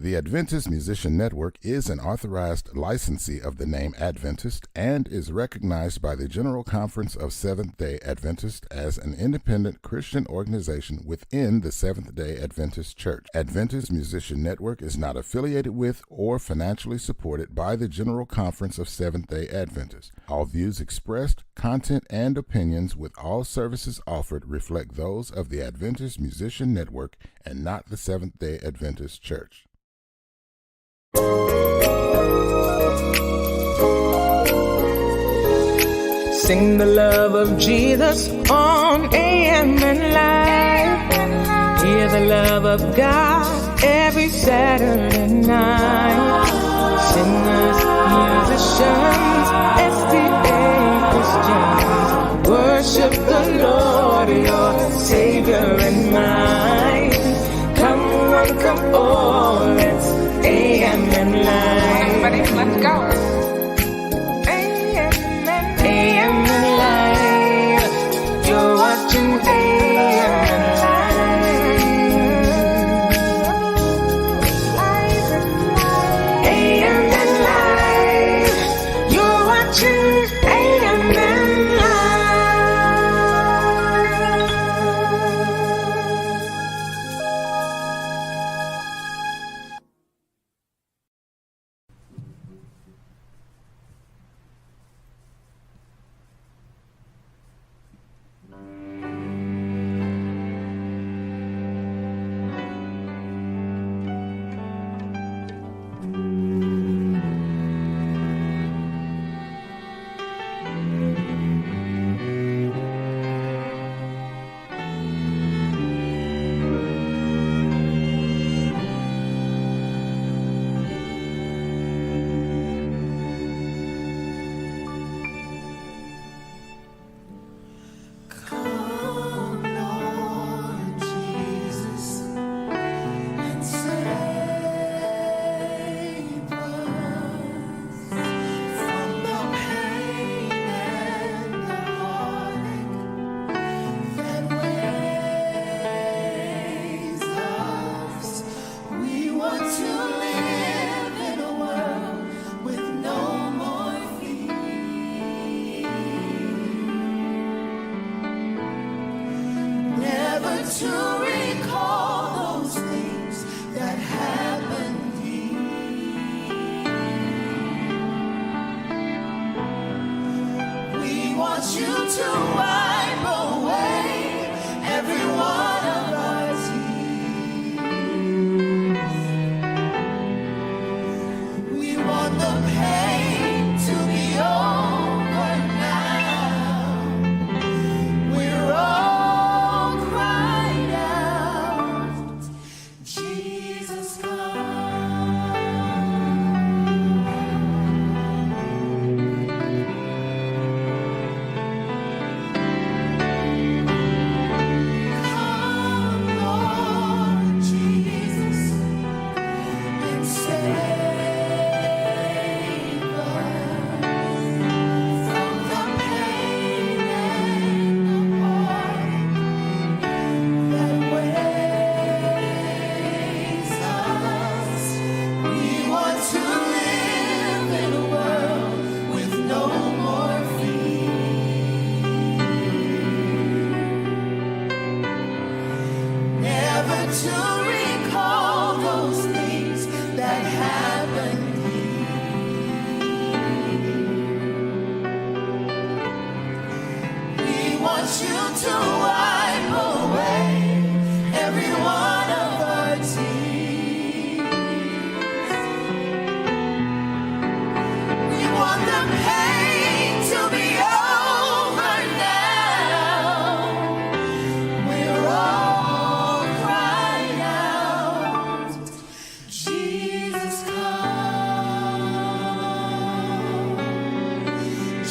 The Adventist Musician Network is an authorized licensee of the name Adventist and is recognized by the General Conference of Seventh-day Adventists as an independent Christian organization within the Seventh-day Adventist Church. Adventist Musician Network is not affiliated with or financially supported by the General Conference of Seventh-day Adventists. All views expressed, content, and opinions with all services offered reflect those of the Adventist Musician Network and not the Seventh-day Adventist Church. Sing the love of Jesus on A.M.N. Live. Hear the love of God every Saturday night. Sinners, musicians, SDA Christians, worship the Lord, your Savior and mine. Come on, come on, let's A.M.N. Live. Everybody, let's go. A.M.N. Live. You're watching A.M.N. Live. A.M.N. Live. You're watching A.M.N.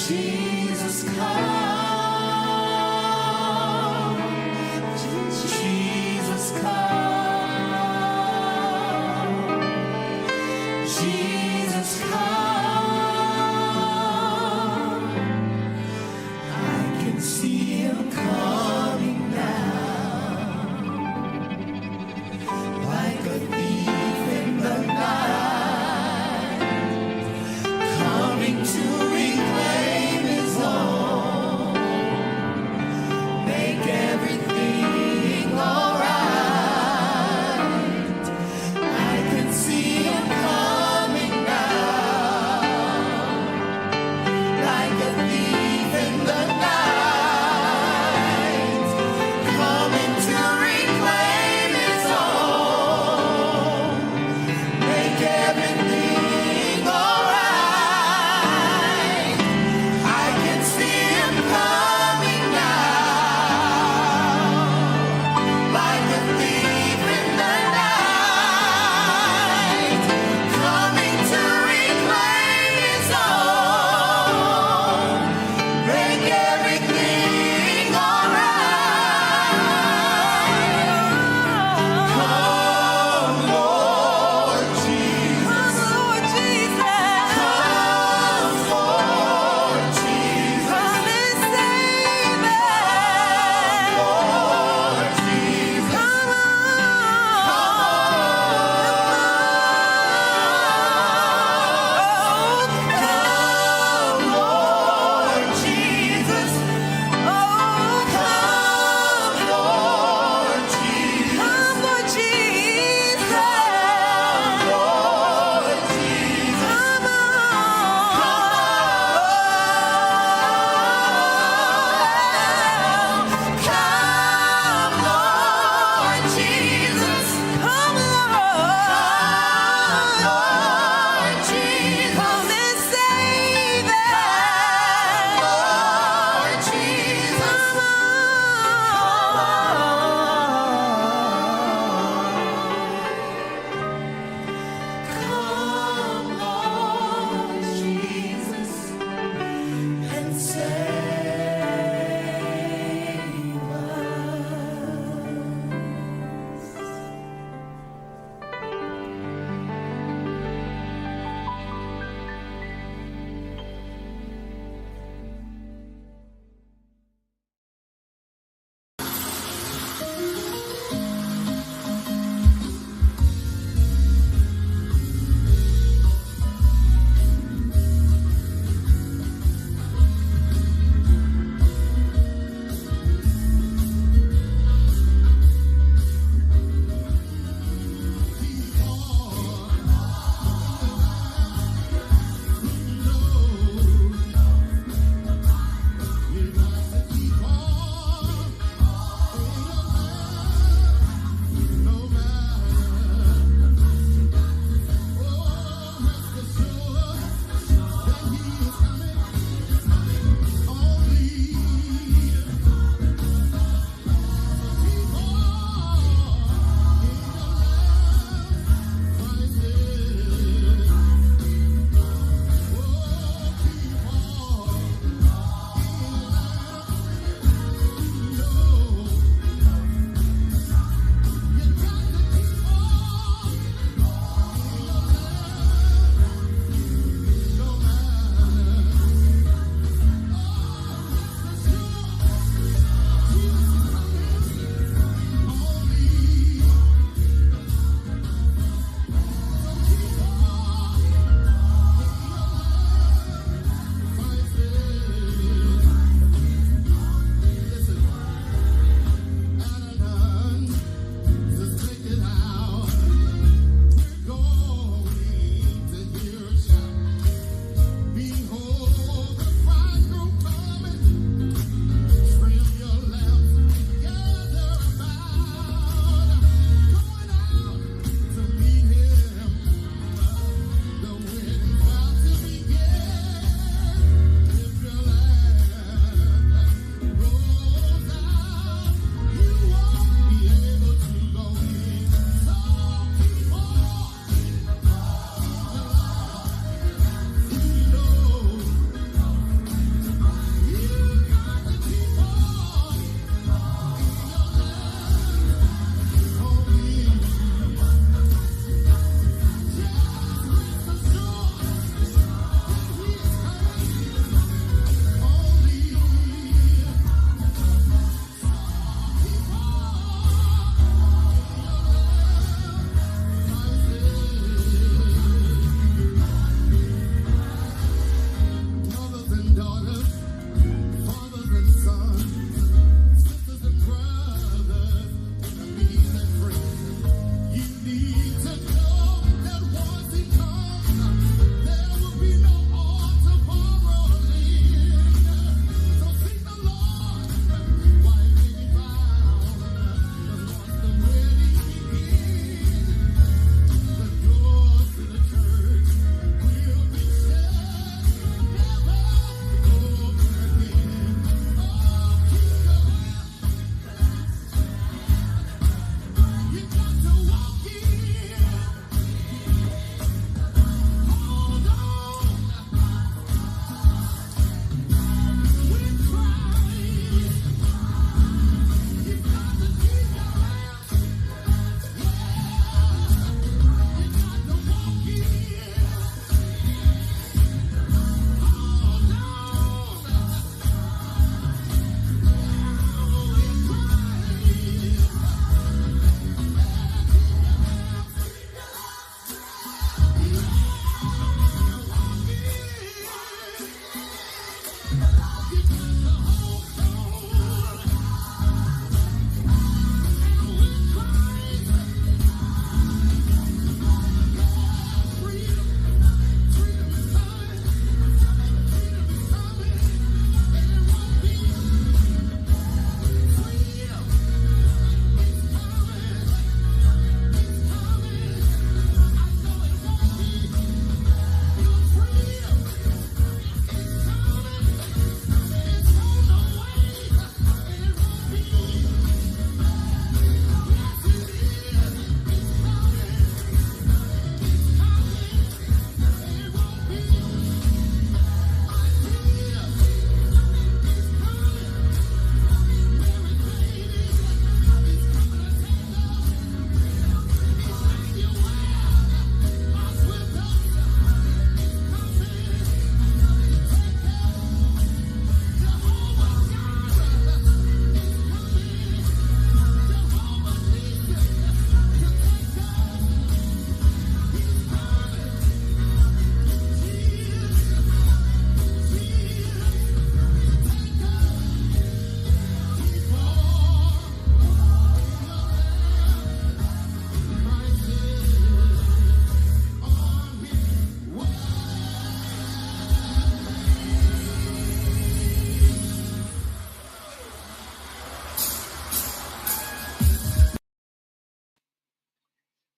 Jesus, come.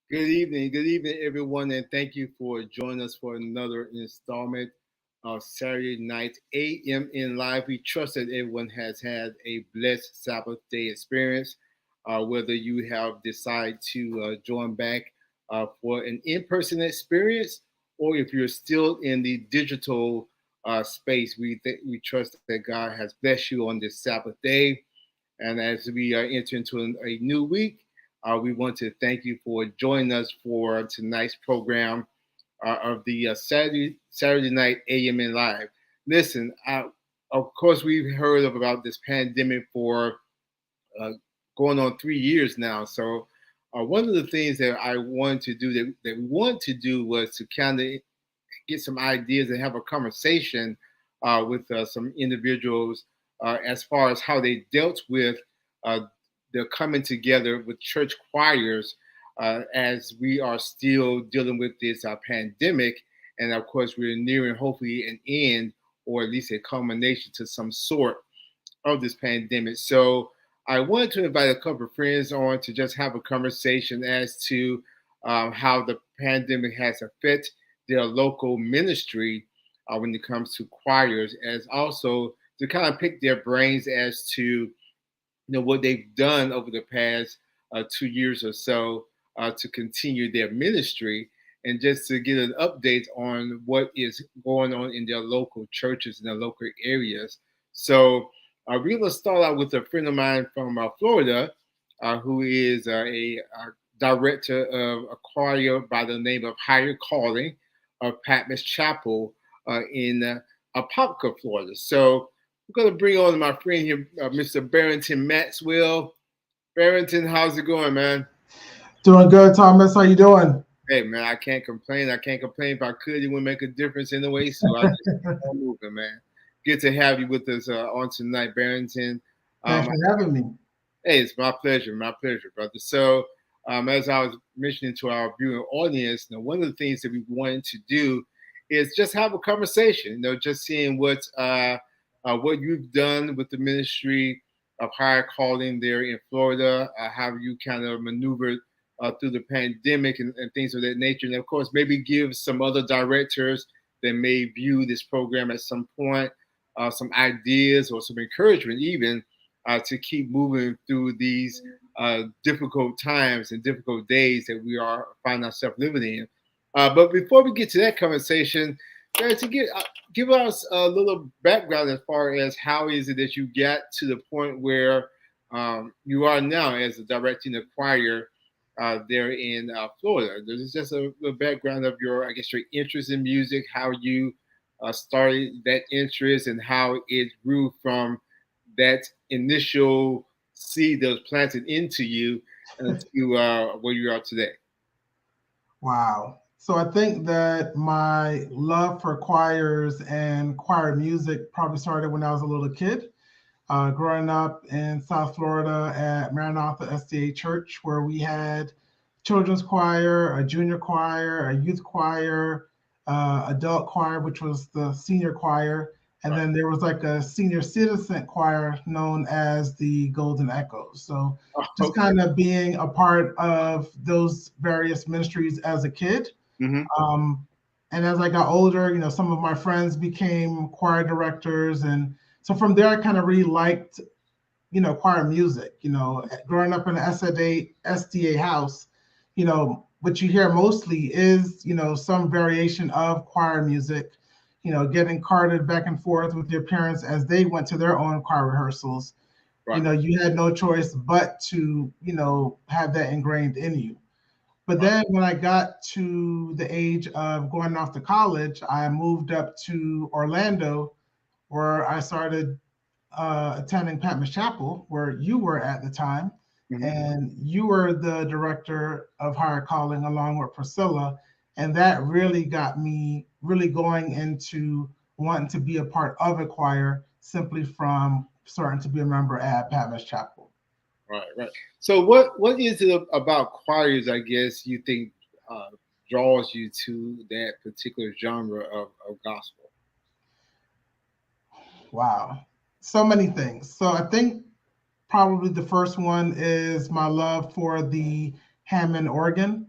Good evening, everyone, and thank you for joining us for another installment of Saturday Night A.M.N Live. We trust that everyone has had a blessed Sabbath day experience, whether you have decided to join back for an in-person experience, or if you're still in the digital space. We trust that God has blessed you on this Sabbath day. And as we enter into a new week, we want to thank you for joining us for tonight's program of the Saturday Night A.M.N Live. Listen, of course, we've heard about this pandemic for uh, going on 3 years now. So, one of the things that I wanted to do that we wanted to do was to kind of get some ideas and have a conversation with some individuals as far as how they dealt with uh, the coming together with church choirs as we are still dealing with this pandemic. And of course, we're nearing hopefully an end or at least a culmination to some sort of this pandemic. So I wanted to invite a couple of friends on to just have a conversation as to how the pandemic has affected their local ministry when it comes to choirs, as also to kind of pick their brains as to what they've done over the past 2 years or so to continue their ministry, and just to get an update on what is going on in their local churches in their local areas. So we're going to start out with a friend of mine from Florida, who is a director of a choir by the name of Higher Calling of Patmos Chapel in Apopka, Florida. So we're going to bring on my friend here, Mr. Barrington Maxwell. Barrington, how's it going, man? Doing good, Thomas. How you doing? Hey, man, I can't complain. I can't complain. If I could, it would make a difference in the way. So I just keep on moving, man. Good to have you with us on tonight, Barrington. Thanks Um, for having me. Hey, it's my pleasure, brother. So, as I was mentioning to our viewing audience, one of the things that we wanted to do is just have a conversation. Just seeing what you've done with the ministry of higher calling there in Florida, how you kind of maneuvered through the pandemic and things of that nature, and of course, maybe give some other directors that may view this program at some point some ideas or some encouragement, even to keep moving through these difficult times and difficult days that we are find ourselves living in. But before we get to that conversation, guys, to give us a little background as far as how is it that you got to the point where you are now as a directing the choir there in Florida. There's just a background of your, I guess, your interest in music, how you started that interest, and how it grew from that initial seed that was planted into you to where you are today. Wow. So I think that my love for choirs and choir music probably started when I was a little kid. Growing up in South Florida at Maranatha SDA Church, where we had children's choir, a junior choir, a youth choir, adult choir, which was the senior choir, and Right. then there was like a senior citizen choir known as the Golden Echoes. So Oh, just okay. kind of being a part of those various ministries as a kid. Mm-hmm. Um, and as I got older, some of my friends became choir directors, and so from there, I kind of really liked, choir music. Growing up in an SDA house, what you hear mostly is, some variation of choir music. Getting carted back and forth with your parents as they went to their own choir rehearsals. Right. You had no choice but to, have that ingrained in you. But Right. then when I got to the age of going off to college, I moved up to Orlando, where I started attending Patmos Chapel, where you were at the time. Mm-hmm. And you were the director of Higher Calling along with Priscilla. And that really got me really going into wanting to be a part of a choir simply from starting to be a member at Patmos Chapel. Right. Right. So, what is it about choirs? I guess you think uh, draws you to that particular genre of gospel. Wow. So many things. So I think probably the first one is my love for the Hammond organ.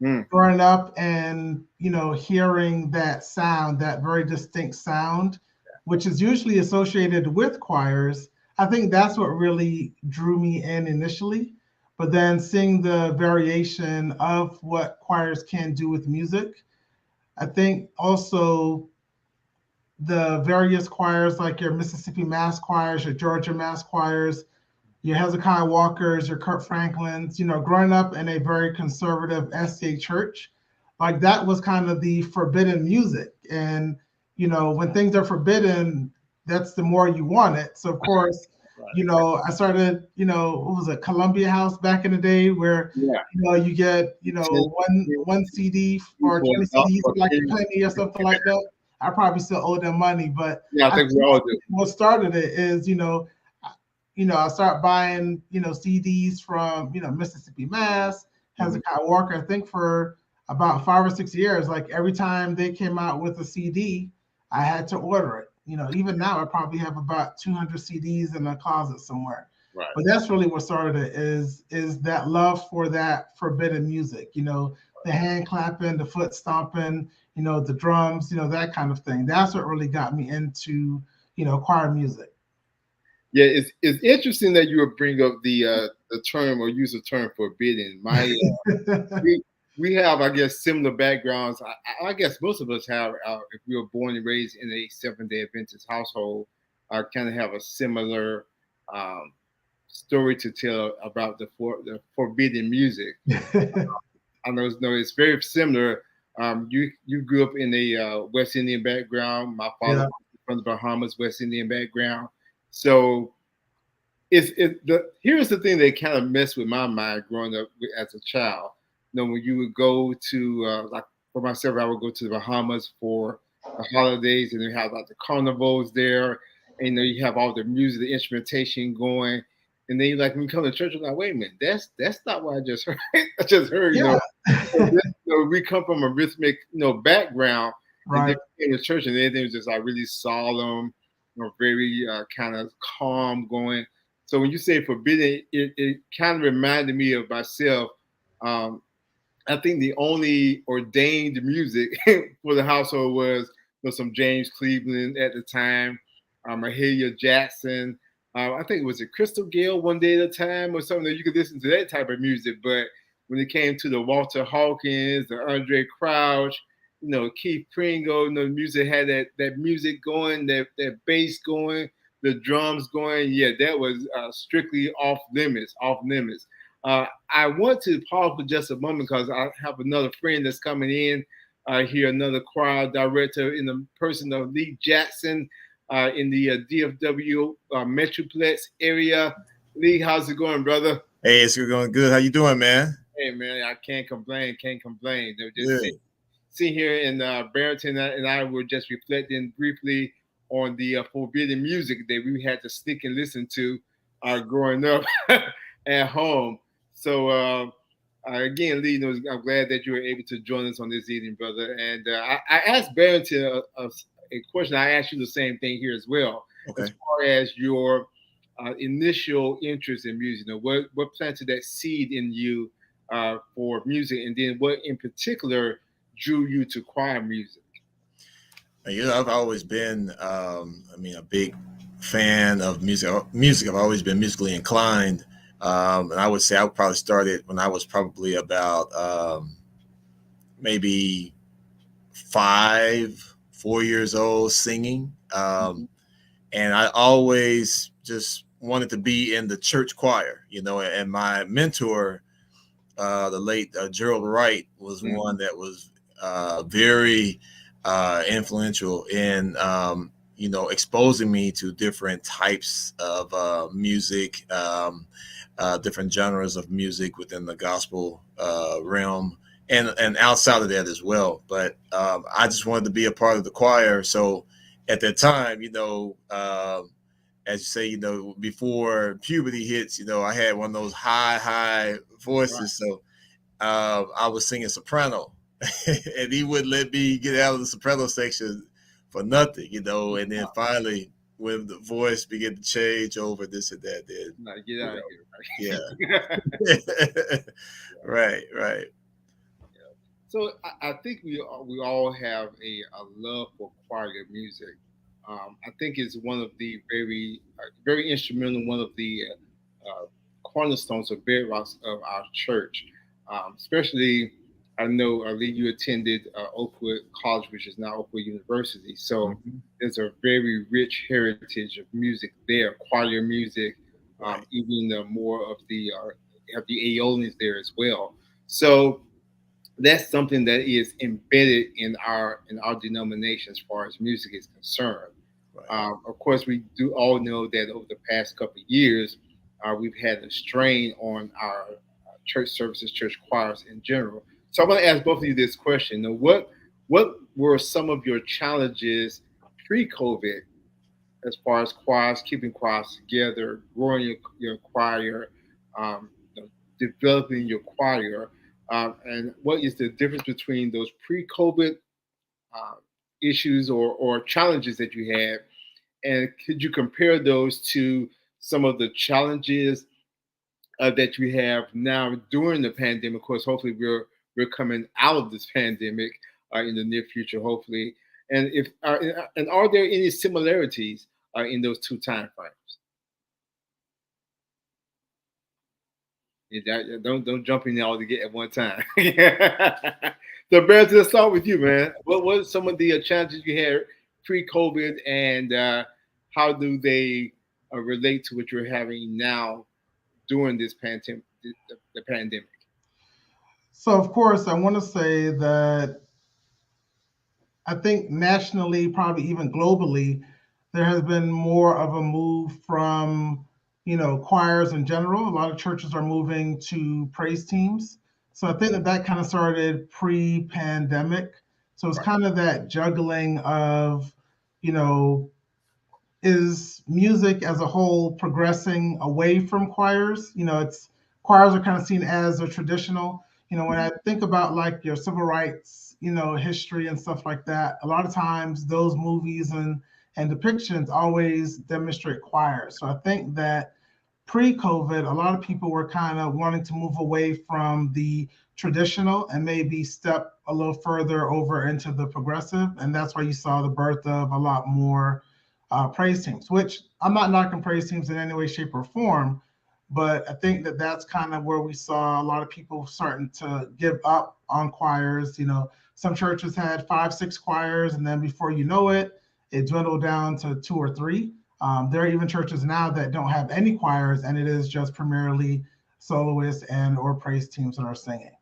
Mm. growing up and, hearing that sound, that very distinct sound, which is usually associated with choirs. I think that's what really drew me in initially. But then seeing the variation of what choirs can do with music, I think also the various choirs like your Mississippi Mass choirs, your Georgia Mass choirs, your Hezekiah Walkers, your Kurt Franklins, growing up in a very conservative SDA church, like that was kind of the forbidden music. And, when things are forbidden, that's the more you want it. So, of course, I started, what was it, Columbia House back in the day where, Yeah. you get, one CD or 20 CDs for like a penny or something like that. I probably still owe them money, but Yeah, I think we all do. what started it is, I start buying, CDs from, Mississippi Mass, Hezekiah Walker. I think for about 5 or 6 years, like every time they came out with a CD, I had to order it. Even now I probably have about 200 CDs in a closet somewhere. Right. But that's really what started it is that love for that forbidden music, the hand clapping, the foot stomping, the drums, that kind of thing. That's what really got me into, choir music. Yeah, it's interesting that you would bring up the term or use the term forbidden. My we have, I guess, similar backgrounds. I guess most of us have. If we were born and raised in a Seventh-day Adventist household, kind of have a similar story to tell about the forbidden music. I know it's very similar. You grew up in a West Indian background. My father was from the Bahamas, West Indian background. So here's the thing that kind of messed with my mind growing up as a child. When you would go to like for myself, I would go to the Bahamas for the holidays, and they have like the carnivals there, and you have all the music, the instrumentation going, and then when you come to church, you're like, wait a minute, that's not what I just heard. I just heard, we come from a rhythmic, background, right. And then in the church, and everything was just like really solemn, very kind of calm going. So when you say forbidden, it kind of reminded me of myself. I think the only ordained music for the household was some James Cleveland at the time, Mahalia Jackson. I think it was a Crystal Gale one day at a time or something that you could listen to that type of music. But when it came to the Walter Hawkins, the Andre Crouch, Keith Pringle, the music had that music going, that bass going, the drums going. Yeah, that was strictly off limits. I want to pause for just a moment because I have another friend that's coming in here, another choir director in the person of Lee Jackson in the DFW Metroplex area. Lee, how's it going, brother? Hey, it's going good. How you doing, man? Hey, man, I can't complain. Just sitting here in Barrington, and I were just reflecting briefly on the forbidden music that we had to sneak and listen to growing up at home. So again, Lee, I'm glad that you were able to join us on this evening, brother. And I asked Barrington a question. I asked you the same thing here as well. Okay. As far as your initial interest in music, what planted that seed in you for music, and then what in particular drew you to choir music? I've always been, a big fan of music. I've always been musically inclined. And I would say I probably started when I was probably about maybe 4 years old singing. And I always just wanted to be in the church choir, and my mentor, the late Gerald Wright, was one that was very influential in, exposing me to different types of music, different genres of music within the gospel realm and outside of that as well. But I just wanted to be a part of the choir. So at that time, as you say, before puberty hits, I had one of those high voices. Right. So I was singing soprano and he wouldn't let me get out of the soprano section for nothing, and then finally when the voice began to change over this and that, then get out of here. Right? Yeah. Right. So I think we all have a love for choir music. I think it's one of the very instrumental, one of the cornerstones or bedrocks of our church. Especially, I know Lee, you attended Oakwood College, which is now Oakwood University. So Mhm. there's a very rich heritage of music there, choir music, Right. even more of the have the Aeolians there as well. So that's something that is embedded in our denomination as far as music is concerned. Right. Of course, we do all know that over the past couple of years, we've had a strain on our church services, church choirs in general. So I want to ask both of you this question: now, what were some of your challenges pre-COVID as far as choirs, keeping choirs together, growing your choir, you know, developing your choir, and what is the difference between those pre-COVID uh, issues or challenges that you had, and could you compare those to some of the challenges that you have now during the pandemic? Of course, hopefully we're coming out of this pandemic in the near future, hopefully. And if and are there any similarities in those two time frames? Don't jump in there all together at one time. So, Bears, let's start with you, man. What were some of the challenges you had pre-COVID, and how do they relate to what you're having now during this pandemic? The pandemic. So, of course, I want to say that I think nationally, probably even globally, there has been more of a move from, choirs in general. A lot of churches are moving to praise teams. So I think that kind of started pre-pandemic. So it's Right. kind of that juggling of, you know, is music as a whole progressing away from choirs? It's choirs are kind of seen as a traditional. When I think about like your civil rights, history and stuff like that, a lot of times those movies and depictions always demonstrate choirs. So I think that pre-COVID, a lot of people were kind of wanting to move away from the traditional and maybe step a little further over into the progressive. And that's why you saw the birth of a lot more praise teams, which I'm not knocking praise teams in any way, shape, or form. But I think that that's kind of where we saw a lot of people starting to give up on choirs. Some churches had 5, 6 choirs, and then before you know it, it dwindled down to 2 or 3. There are even churches now that don't have any choirs, and it is just primarily soloists and or praise teams that are singing.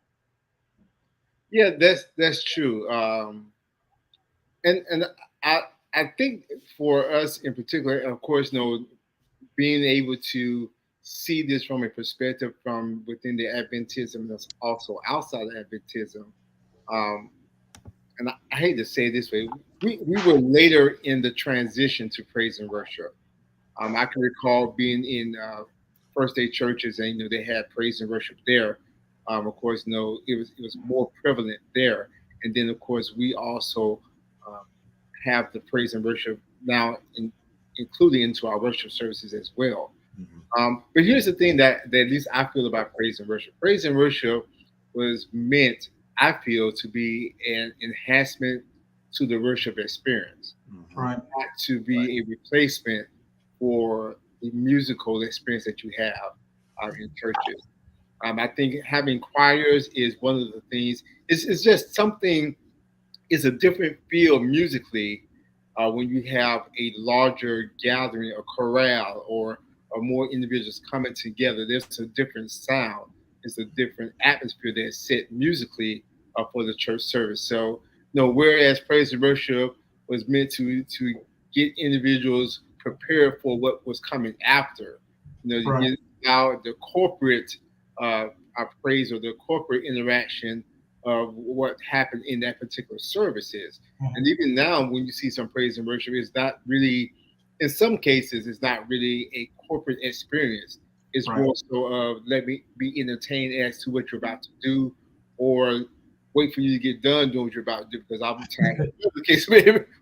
Yeah, that's true. And I I think for us in particular, of course, being able to see this from a perspective from within the Adventism that's also outside of Adventism. Um, and I hate to say it this way, we were later in the transition to praise and worship. I can recall being in first day churches, and they had praise and worship there. Of course, it was more prevalent there, and then of course we also um, have the praise and worship now, including into our worship services as well. Mhm. But here's the thing that at least I feel about praise and worship. Praise and worship was meant, I feel, to be an enhancement to the worship experience, Mhm. Right. not to Right. be a replacement for the musical experience that you have in churches. I think having choirs is one of the things. It's just something. It's a different feel musically when you have a larger gathering, a chorale, or more individuals coming together. There's a different sound. It's a different atmosphere that's set musically for the church service. So, whereas praise and worship was meant to get individuals prepared for what was coming after, to Right. get now the corporate praise or the corporate interaction of what happened in that particular services. And Mhm. even now, when you see some praise and worship, it's not really, in some cases, it's not really a corporate experience. It's Right. more so of let me be entertained as to what you're about to do, or wait for you to get done doing what you're about to do because I'll be tired.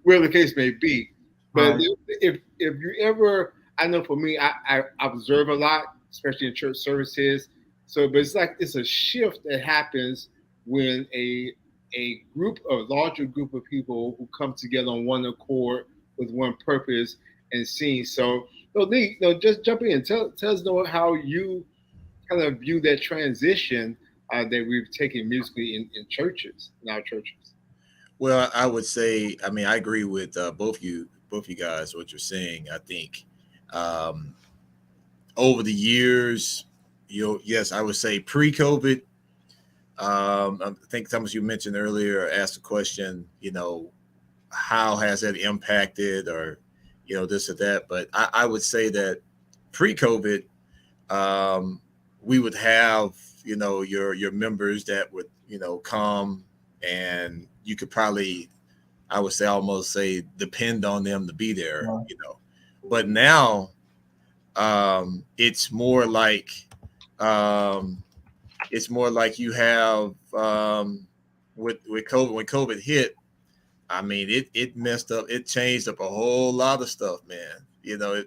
Whatever the case may be. But Right. if you ever, I know for me, I observe a lot, especially in church services. So, but it's like it's a shift that happens when a larger group of people who come together on one accord with one purpose and sing. So, Lee, just jump in. Tell us how you kind of view that transition that we've taken musically in churches, in our churches. Well, I would say, I mean, I agree with both you guys, what you're saying. I think um, over the years, yes, I would say pre-COVID. I think Thomas, you mentioned earlier, asked the question, how has that impacted, or this or that. But I would say that pre-COVID, we would have your members that would come, and you could probably, I would say, almost say, depend on them to be there. But now it's more like you have with COVID. When COVID hit, I mean, it messed up. It changed up a whole lot of stuff, man.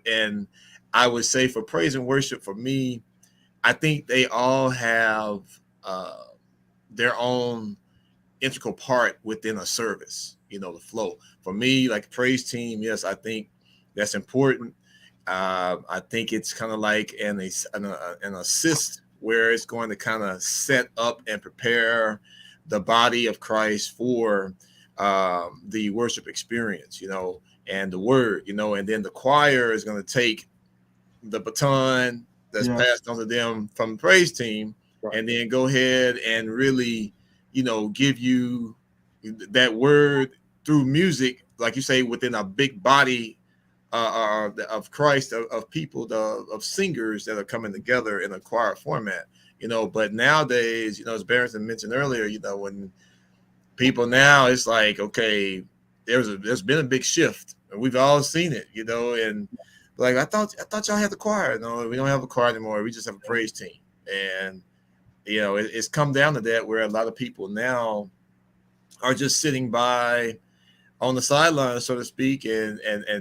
And I would say for praise and worship, for me, I think they all have their own integral part within a service. The flow. For me, like praise team, yes, I think that's important. I think it's kind of like an assist, where it's going to kind of set up and prepare the body of Christ for the worship experience, and the word, and then the choir is going to take the baton that's passed on to them from the praise team, and then go ahead and really, give you that word through music, like you say, within a big body of Christ, of people, of singers that are coming together in a choir format, But nowadays, as Barrington mentioned earlier, when people now, it's like, okay, there's been a big shift, and we've all seen it, and like, I thought y'all had the choir. No, we don't have a choir anymore. We just have a praise team, and it's come down to that, where a lot of people now are just sitting by on the sidelines, so to speak, and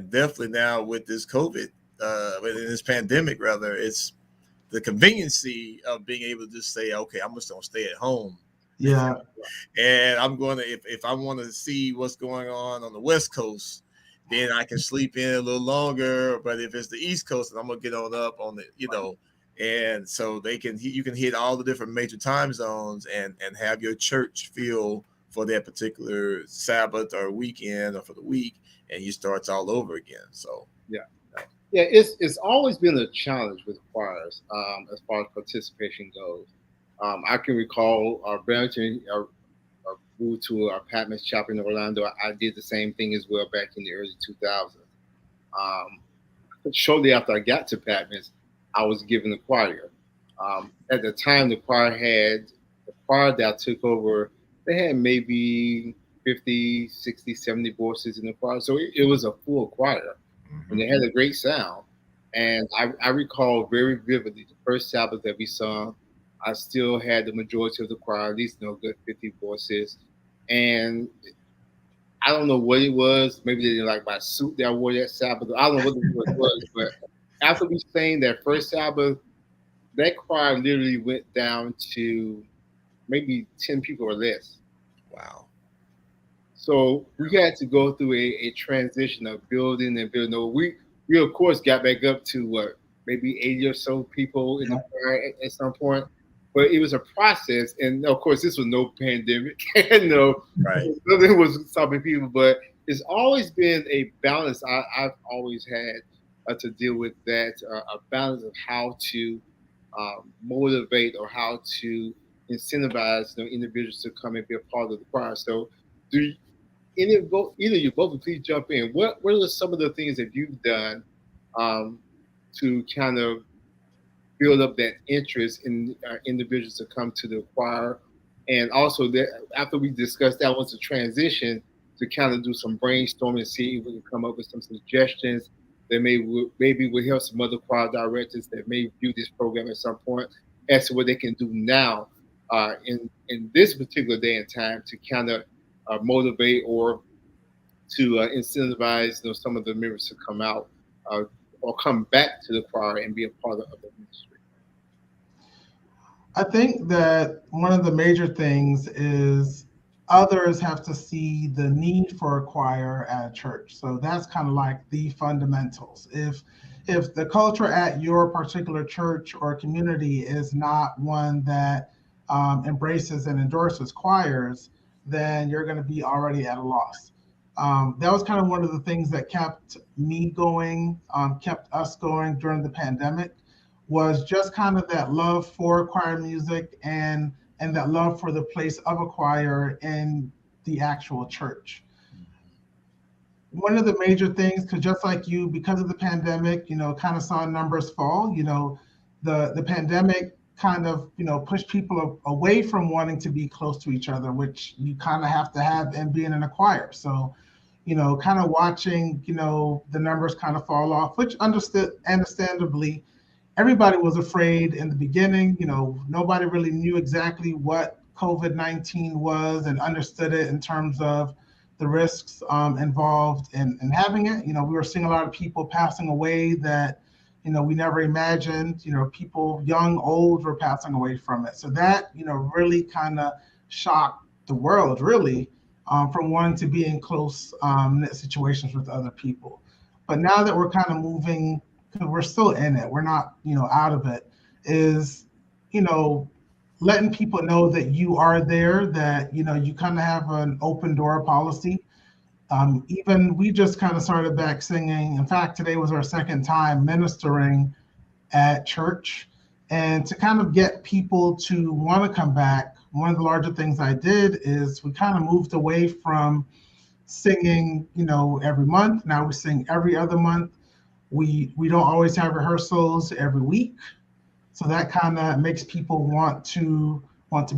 definitely now with this COVID, with this pandemic, rather, it's the conveniency of being able to just say, okay, I'm just gonna stay at home. Yeah. And I'm going to, if I want to see what's going on the West Coast, then I can sleep in a little longer. But if it's the East Coast, then I'm gonna get on up on the, and so you can hit all the different major time zones and have your church feel for that particular Sabbath or weekend or for the week, and you start all over again. So it's always been a challenge with choirs as far as participation goes. I can recall Barrington moved to our Patmos Chapel in Orlando. I did the same thing as well back in the early 2000s. Shortly after I got to Patmos, I was given a choir. At the time, the choir that I took over, they had maybe 50, 60, 70 voices in the choir. So it was a full choir, and they had a great sound. And I recall very vividly the first Sabbath that we sung. I still had the majority of the choir, at least good 50 voices. And I don't know what it was. Maybe they didn't like my suit that I wore that Sabbath. I don't know what it was. But after we sang that first Sabbath, that choir literally went down to maybe 10 people or less. Wow. So we had to go through a transition of building and building. We of course got back up to maybe 80 or so people in the choir at some point. But it was a process, and of course, this was no pandemic, nothing was stopping people. But it's always been a balance. I've always had to deal with that, a balance of how to motivate or how to incentivize individuals to come and be a part of the choir. So, either you both, please jump in. What are some of the things that you've done to kind of build up that interest in individuals to come to the choir? And also, that after we discussed that, was a transition to kind of do some brainstorming and see if we can come up with some suggestions that maybe will help some other choir directors that may view this program at some point as to what they can do now in this particular day and time to kind of motivate or to incentivize some of the members to come out or come back to the choir and be a part of the ministry. I think that one of the major things is Others have to see the need for a choir at a church. So that's kind of like the fundamentals. If the culture at your particular church or community is not one that embraces and endorses choirs, then you're going to be already at a loss. That was kind of one of the things that kept me going, kept us going during the pandemic, was just kind of that love for choir music and that love for the place of a choir in the actual church. One of the major things, because just like you, because of the pandemic, kind of saw numbers fall. The pandemic kind of, pushed people away from wanting to be close to each other, which you kind of have to have in being in a choir. So, kind of watching, the numbers kind of fall off, which understandably, everybody was afraid in the beginning. Nobody really knew exactly what COVID-19 was and understood it in terms of the risks involved in having it. We were seeing a lot of people passing away that, we never imagined. People, young, old, were passing away from it. So that, really kind of shocked the world, really, from wanting to be in close situations with other people. But now that we're kind of moving, because we're still in it, we're not, out of it, is, you know, letting people know that you are there, that, you kind of have an open door policy. Even we just kind of started back singing. In fact, today was our second time ministering at church. And to kind of get people to want to come back, one of the larger things I did is we kind of moved away from singing, every month. Now we sing every other month. We don't always have rehearsals every week. So that kind of makes people want to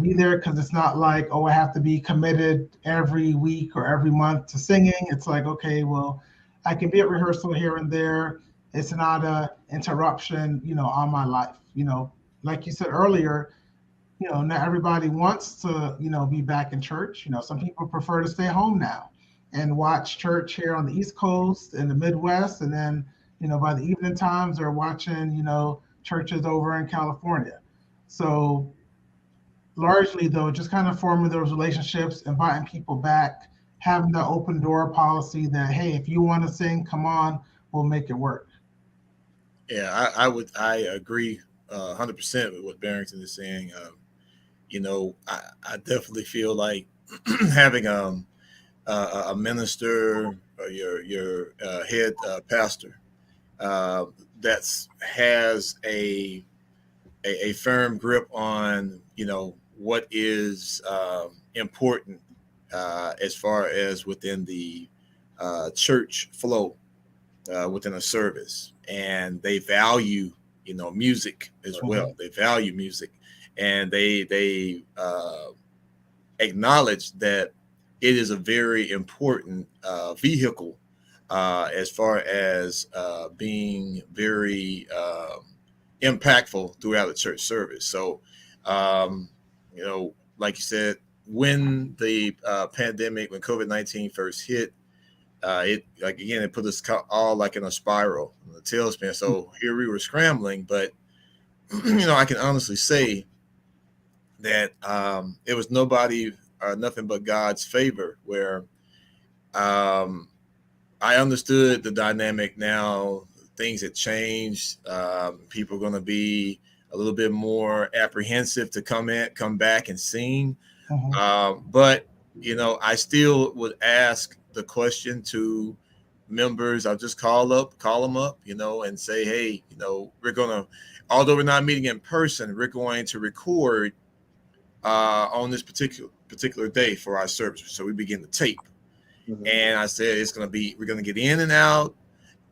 be there, because it's not like, oh, I have to be committed every week or every month to singing. It's like, okay, well, I can be at rehearsal here and there. It's not a interruption, on my life. Like you said earlier, not everybody wants to, be back in church. Some people prefer to stay home now and watch church here on the East Coast and the Midwest. And then, by the evening times, they're watching, churches over in California. So largely, though, just kind of forming those relationships, inviting people back, having the open door policy that, hey, if you want to sing, come on, we'll make it work. Yeah, I agree 100% with what Barrington is saying. I definitely feel like having a minister or your head pastor that has a firm grip on what is important as far as within the church flow within a service, and they value music as well. They value music, and they acknowledge that it is a very important vehicle as far as being very impactful throughout the church service. So, like you said, when the pandemic, when COVID-19 first hit, it put us all like in a spiral, a tailspin. So here we were scrambling, but I can honestly say that it was nothing but God's favor, where I understood the dynamic now. Things had changed. People are going to be a little bit more apprehensive to come back and sing. But I still would ask the question to members. I'll just call them up, and say, hey, we're going to, although we're not meeting in person, we're going to record on this particular day for our service. So we begin to tape. And I said, we're going to get in and out.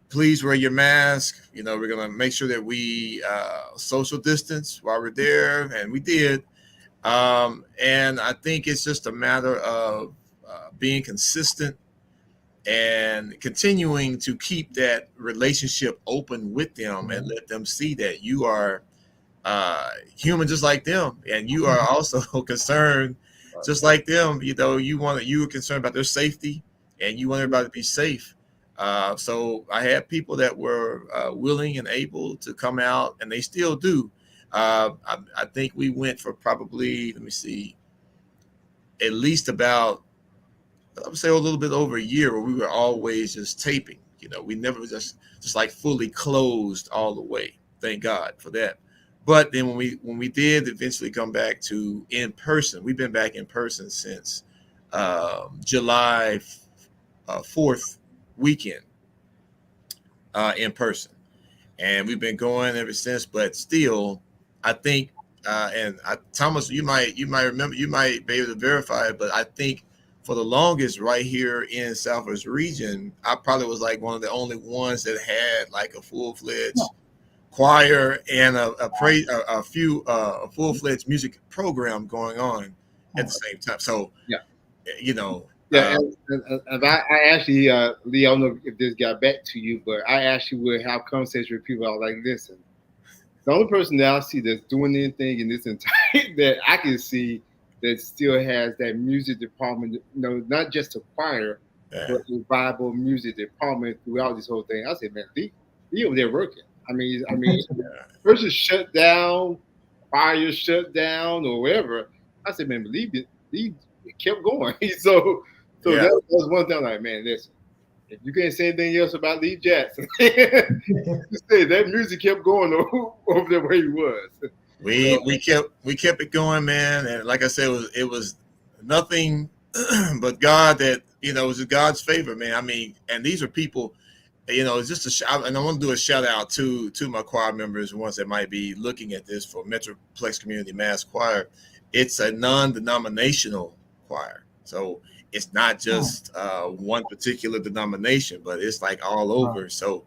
Please wear your mask. We're going to make sure that we social distance while we're there. And we did. And I think it's just a matter of being consistent and continuing to keep that relationship open with them and let them see that you are human just like them, and you are also concerned just like them. You were concerned about their safety, and you want everybody to be safe. So I had people that were willing and able to come out, and they still do. I think we went for probably, let me see, at least about, I would say, a little bit over a year where we were always just taping. You know, we never just like fully closed all the way. Thank God for that. But then when we did eventually come back to in person, we've been back in person since July 4th weekend in person, and we've been going ever since. But still, I think, Thomas, you might remember, you might be able to verify it, but I think for the longest right here in Southwest region, I probably was like one of the only ones that had like a full-fledged choir and a full-fledged music program going on at the same time. So, Yeah. you know, Yeah, and I actually, Lee, I don't know if this got back to you, but I actually would have conversations with people. I was like, listen, the only person that I see that's doing anything in this entire that I can see that still has that music department, you know, not just a choir, but a Bible music department throughout this whole thing. I said, man, Lee over there working. I mean, person shut down, choir shut down, or whatever. I said, man, Lee kept going. So Yeah. that was one thing. Like, man, listen, if you can't say anything else about Lee Jackson, just say that music kept going over there where he was. We kept it going, man, and like I said, it was nothing but God, that, you know, it was God's favor, man. I mean, and these are people, you know, it's just a shout, and I want to do a shout out to my choir members, ones that might be looking at this, for Metroplex Community Mass Choir. It's a non-denominational choir, so it's not just one particular denomination, but it's like all over. So,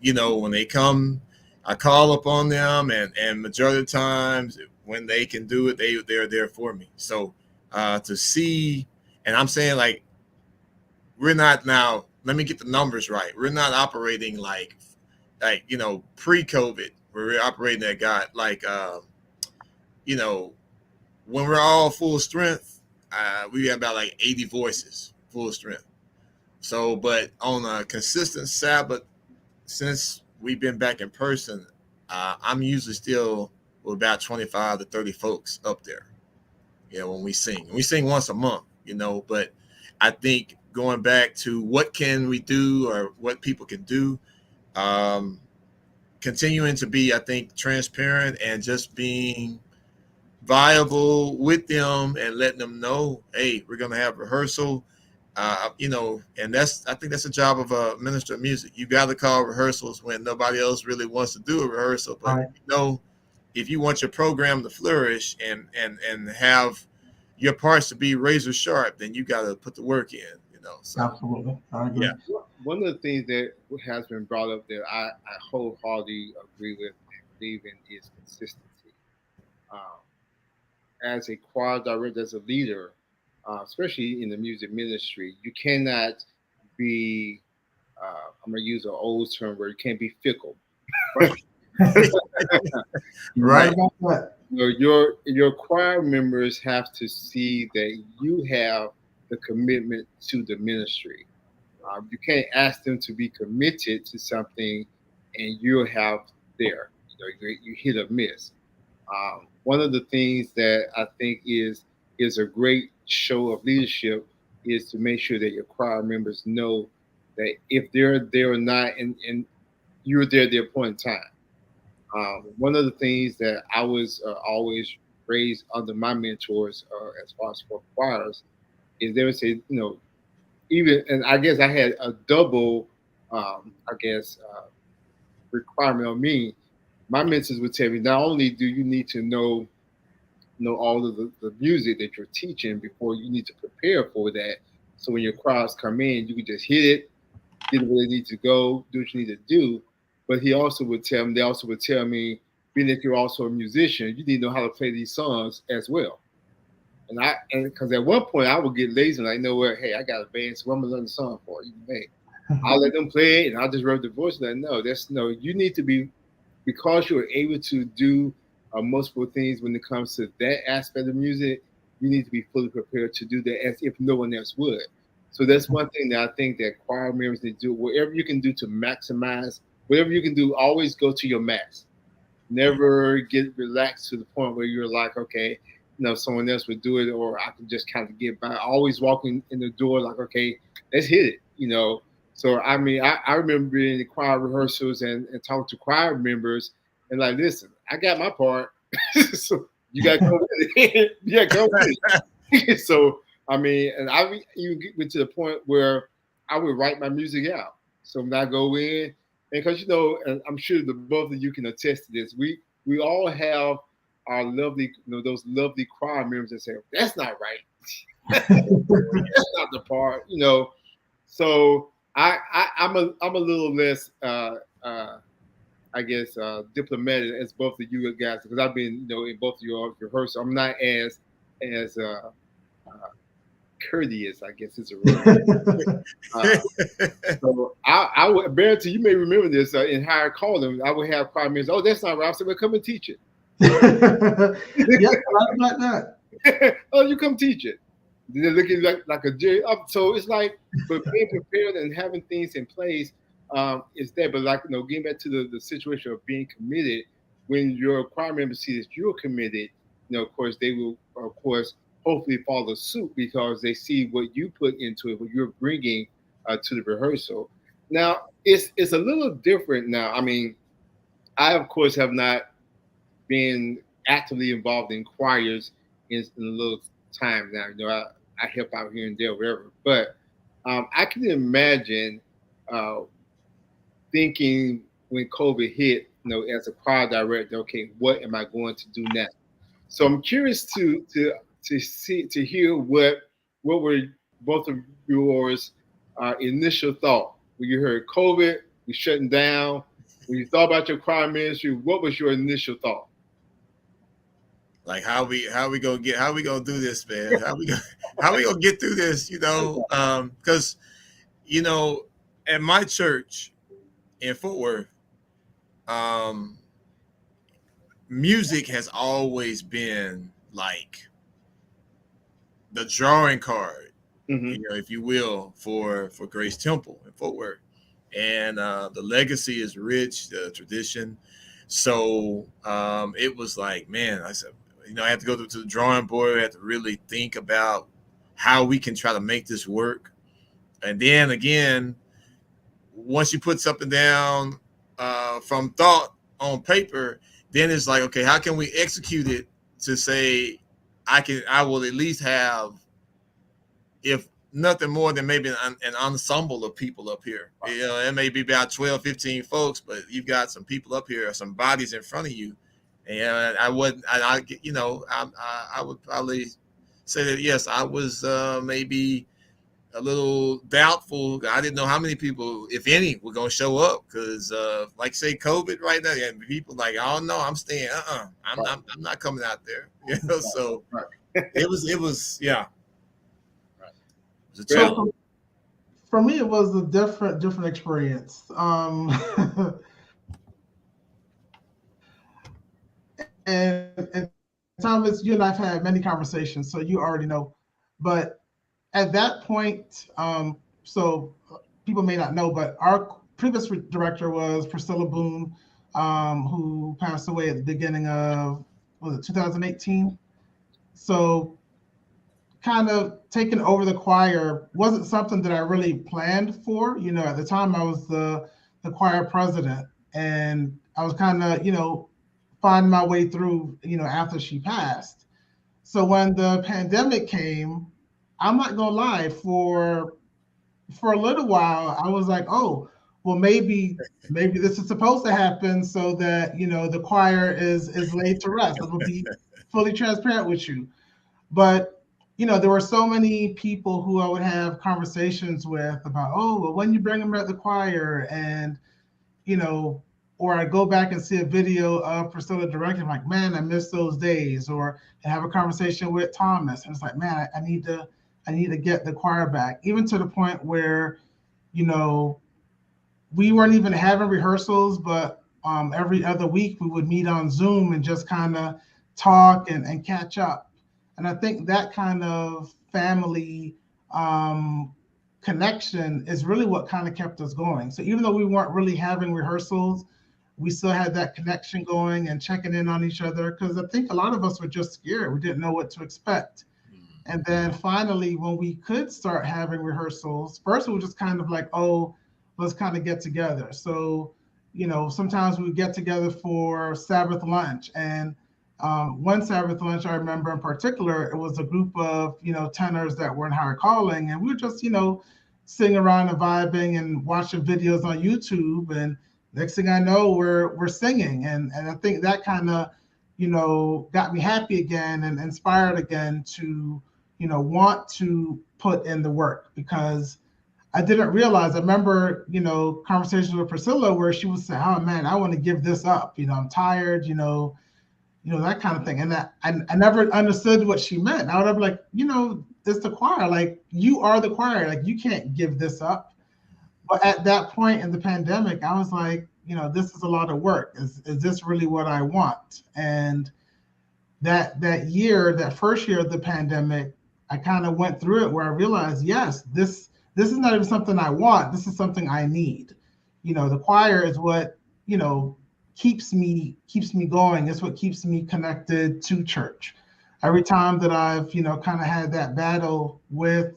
you know, when they come, I call upon them, and majority of the times when they can do it, they're there for me. So to see, and I'm saying, like, we're not now. Let me get the numbers right. We're not operating like you know, pre-COVID. We're operating at God like you know, when we're all full strength, we have about like 80 voices, full strength. So, but on a consistent Sabbath, since we've been back in person, I'm usually still with about 25 to 30 folks up there. You know, when we sing once a month, you know, but I think going back to what can we do, or what people can do, continuing to be, I think, transparent and just being viable with them and letting them know, hey, we're going to have rehearsal, you know, and I think that's the job of a minister of music. You got to call rehearsals when nobody else really wants to do a rehearsal. But, you know, if you want your program to flourish and have your parts to be razor sharp, then you got to put the work in, you know. So, absolutely. I agree. Yeah. One of the things that has been brought up there, I wholeheartedly agree with and believe in, is consistency. As a choir director, as a leader, especially in the music ministry, you cannot be, I'm going to use an old term where you can't be fickle. Right. Your choir members have to see that you have the commitment to the ministry. You can't ask them to be committed to something and you'll have there. You hit or miss. One of the things that I think is a great show of leadership is to make sure that your choir members know that if they're there or not, and you're there at their point in time. One of the things that I was always raised under my mentors, as far as for choirs, is they would say, you know, even, and I guess I had a double, requirement on me. My mentors would tell me, not only do you need to know all of the music that you're teaching before you need to prepare for that. So when your choirs come in, you can just hit it, get where they need to go, do what you need to do. But they also would tell me, being that you're also a musician, you need to know how to play these songs as well. And because at one point I would get lazy and I know where, hey, I got a band, so I'm gonna learn the song for you. Hey, I'll let them play it and I'll just rub the voice. And you need to be, because you're able to do multiple things when it comes to that aspect of music, you need to be fully prepared to do that as if no one else would. So that's one thing that I think that choir members need to do. Whatever you can do to maximize, whatever you can do, always go to your max. Never get relaxed to the point where you're like, okay, someone else would do it, or I could just kind of get by. Always walking in the door like, okay, let's hit it. So I mean, I remember being in choir rehearsals and talking to choir members and like, listen, I got my part, so you got to go with it. You got to go with it. So I mean, and I even went to the point where I would write my music out. So when I go in, and because and I'm sure the both of you can attest to this, we all have our lovely, those lovely choir members that say, "That's not right. That's not the part." So I'm a little less, I guess, diplomatic as both of you guys, because I've been, in both of your rehearsals. I'm not as courteous, I guess is a word. So I would, Barrington, you may remember this in higher calling. I would have choir members, "Oh, that's not right." I said, "Well, come and teach it." Yeah, like that. "Oh, you come teach it." They're looking like a Jerry. So it's like, but being prepared and having things in place is there. But like, getting back to the situation of being committed, when your choir members see that you're committed, of course, they will, of course, hopefully follow suit because they see what you put into it, what you're bringing to the rehearsal. Now, it's a little different now. I mean, I, of course, have not been actively involved in choirs in a little time now. I help out here and there, wherever. But I can imagine thinking when COVID hit, as a choir director, okay, what am I going to do now? So I'm curious to hear what were both of yours initial thought when you heard COVID, we shutting down. When you thought about your choir ministry, what was your initial thought? Like how we gonna do this, man? How we gonna get through this? Because at my church in Fort Worth, music has always been like the drawing card, if you will, for Grace Temple in Fort Worth, and the legacy is rich, the tradition. So it was like, man, I said, I have to go to the drawing board. I have to really think about how we can try to make this work. And then again, once you put something down from thought on paper, then it's like, okay, how can we execute it to say I will at least have, if nothing more than maybe an ensemble of people up here. It may be about 12, 15 folks, but you've got some people up here, some bodies in front of you. And I would probably say that, yes, I was maybe a little doubtful. I didn't know how many people, if any, were going to show up because, like say, COVID right now, and people like, "Oh no, I'm staying. I'm not coming out there." So it was yeah. It was a challenge. For me, it was a different experience. And Thomas, you and I've had many conversations, so you already know. But at that point, so people may not know, but our previous director was Priscilla Boone, who passed away at the beginning of, was it 2018? So kind of taking over the choir wasn't something that I really planned for. At the time I was the choir president, and I was kind of, finding my way through, after she passed. So when the pandemic came, I'm not gonna lie, for a little while, I was like, oh, well, maybe this is supposed to happen so that, the choir is laid to rest. I'm gonna be fully transparent with you. But, there were so many people who I would have conversations with about, oh, well, when you bring them at the choir, and, or I go back and see a video of Priscilla directing, like, man, I miss those days. Or I have a conversation with Thomas, and it's like, man, I need to get the choir back. Even to the point where, we weren't even having rehearsals, but every other week we would meet on Zoom and just kind of talk and catch up. And I think that kind of family connection is really what kind of kept us going. So even though we weren't really having rehearsals, we still had that connection going and checking in on each other, because I think a lot of us were just scared. We didn't know what to expect. And then finally, when we could start having rehearsals, first we were just kind of like, oh, let's kind of get together. So, sometimes we would get together for Sabbath lunch. And one Sabbath lunch I remember in particular, it was a group of, tenors that were in higher calling. And we were just, sitting around and vibing and watching videos on YouTube. And next thing I know, we're singing. And I think that kind of, got me happy again and inspired again to, want to put in the work, because I didn't realize. I remember, conversations with Priscilla where she would say, "Oh man, I want to give this up. I'm tired. That kind of thing." And I never understood what she meant. I would be like, it's the choir. Like, you are the choir. Like, you can't give this up. But at that point in the pandemic, I was like, this is a lot of work. Is this really what I want? And that first year of the pandemic, I kind of went through it where I realized, yes, this is not even something I want. This is something I need. The choir is what, keeps me going. It's what keeps me connected to church. Every time that I've, kind of had that battle with,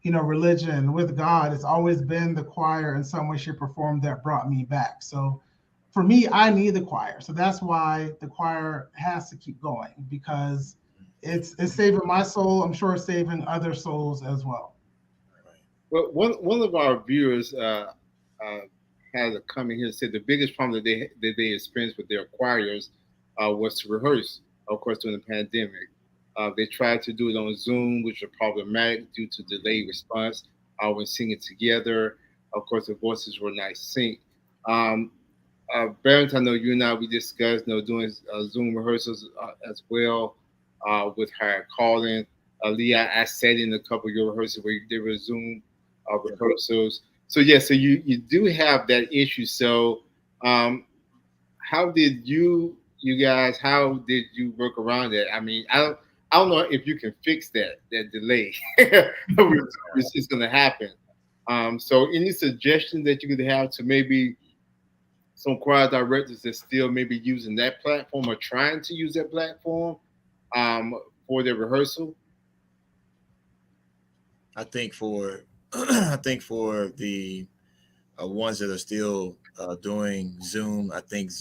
religion, with God, it's always been the choir in some way, shape, or form that brought me back. So for me, I need the choir. So that's why the choir has to keep going, because it's saving my soul. I'm sure it's saving other souls as well. Well, one of our viewers had a comment here, said the biggest problem that they experienced with their choirs was to rehearse, of course, during the pandemic. They tried to do it on Zoom, which was problematic due to delayed response when singing together. Of course, the voices were not synced. Barrington, I know you and I, we discussed doing Zoom rehearsals as well with her calling. Leah, I sat in a couple of your rehearsals where there were Zoom rehearsals. So yeah, so you do have that issue. So how did you guys, how did you work around that? I mean, I don't know if you can fix that delay, which is going to happen. So any suggestions that you could have to maybe some choir directors that still maybe using that platform or trying to use that platform for their rehearsal? I think for the ones that are still doing Zoom, I think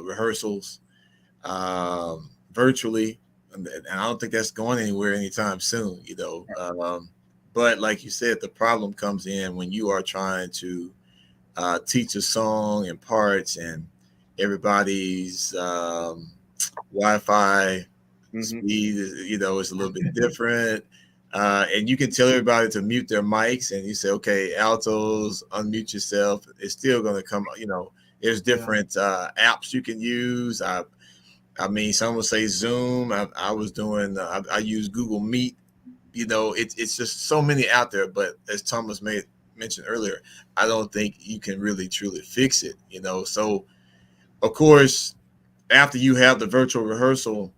rehearsals virtually, and I don't think that's going anywhere anytime soon. But like you said, the problem comes in when you are trying to teach a song in parts, and everybody's Wi-Fi speed is a little bit different. And you can tell everybody to mute their mics, and you say, okay, altos, unmute yourself. It's still going to come, there's different apps you can use. I mean, some will say Zoom. I was doing, I use Google Meet. It's just so many out there. But as Thomas mentioned earlier, I don't think you can really truly fix it, So, of course, after you have the virtual rehearsal,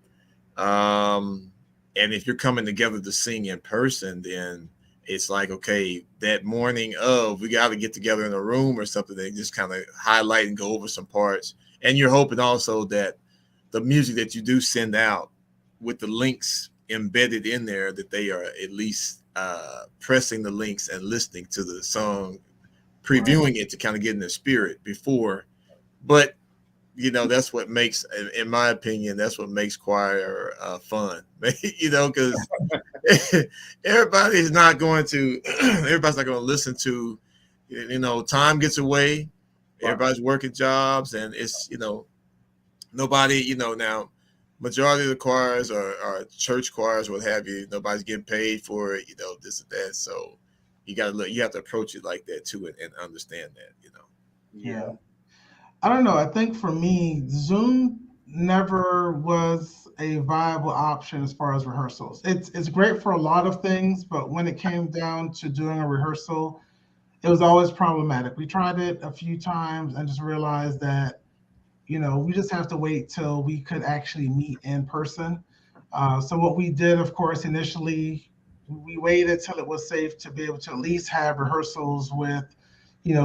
and if you're coming together to sing in person, then it's like, okay, that morning we got to get together in a room or something. They just kind of highlight and go over some parts. And you're hoping also that the music that you do send out with the links embedded in there, that they are at least pressing the links and listening to the song, previewing it to kind of get in the spirit before. But that's what makes, in my opinion, that's what makes choir fun, because everybody's not going to listen to, time gets away. Everybody's working jobs, and it's, nobody, now majority of the choirs are church choirs, what have you. Nobody's getting paid for it, this and that. So you have to approach it like that too, and understand that, Yeah. I don't know. I think for me, Zoom never was a viable option as far as rehearsals. It's great for a lot of things, but when it came down to doing a rehearsal, it was always problematic. We tried it a few times and just realized that, we just have to wait till we could actually meet in person. So what we did, of course, initially, we waited till it was safe to be able to at least have rehearsals with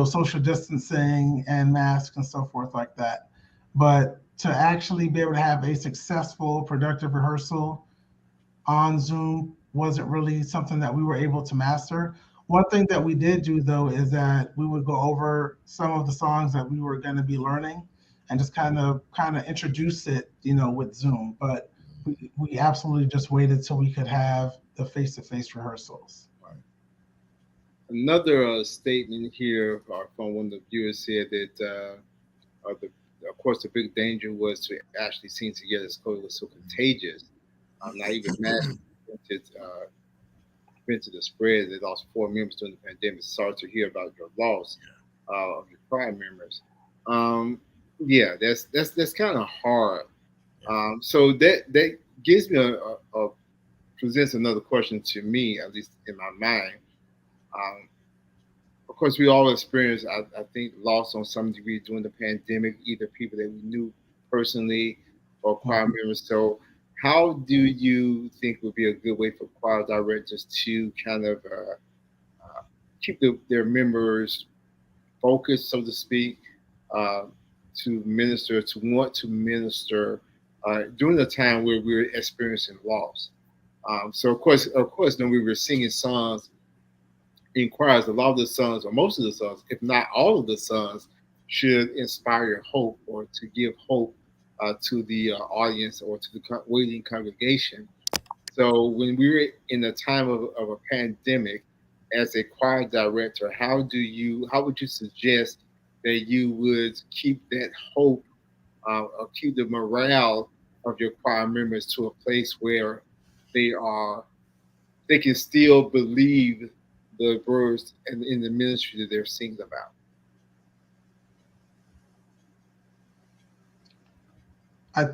social distancing and masks and so forth like that. but to actually be able to have a successful, productive rehearsal on Zoom wasn't really something that we were able to master. One thing that we did do though is that we would go over some of the songs that we were going to be learning and just kind of introduce it, with Zoom. But we absolutely just waited till we could have the face-to-face rehearsals. Another statement here from one of the viewers said that of course, the big danger was to actually sing together as COVID was so contagious. Not even masks prevented the spread. They lost 4 members during the pandemic. Sorry to hear about your loss of your choir members. Yeah, that's kind of hard. So that gives me a presents another question to me, at least in my mind. Um, of course, we all experienced, I think, loss on some degree during the pandemic, either people that we knew personally or choir members. So, how do you think would be a good way for choir directors to kind of keep their members focused, so to speak, uh, to minister, to want to minister during the time where we're experiencing loss? So, of course, when we were singing songs in choirs, a lot of the songs, or most of the songs, if not all of the songs, should inspire hope or to give hope to the audience or to the waiting congregation. So when we were in a time of a pandemic, as a choir director, how would you suggest that you would keep that hope or keep the morale of your choir members to a place where they are they can still believe the words and in the ministry that they're singing about? I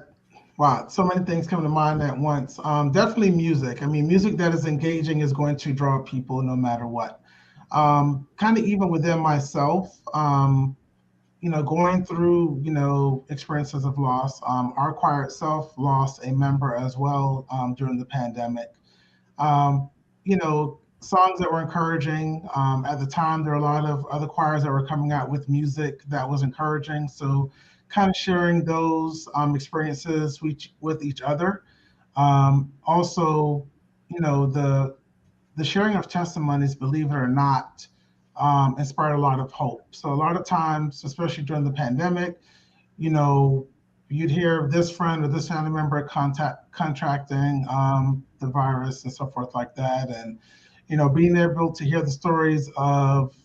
Wow, so many things come to mind at once. Definitely music. I mean, music that is engaging is going to draw people no matter what. Kind of even within myself, going through, experiences of loss. Our choir itself lost a member as well during the pandemic. Songs that were encouraging. At the time, there were a lot of other choirs that were coming out with music that was encouraging. So, kind of sharing those experiences with each other. Also, the sharing of testimonies, believe it or not, inspired a lot of hope. So a lot of times, especially during the pandemic, you know, you'd hear this friend or this family member contracting the virus and so forth like that, and being able to hear the stories of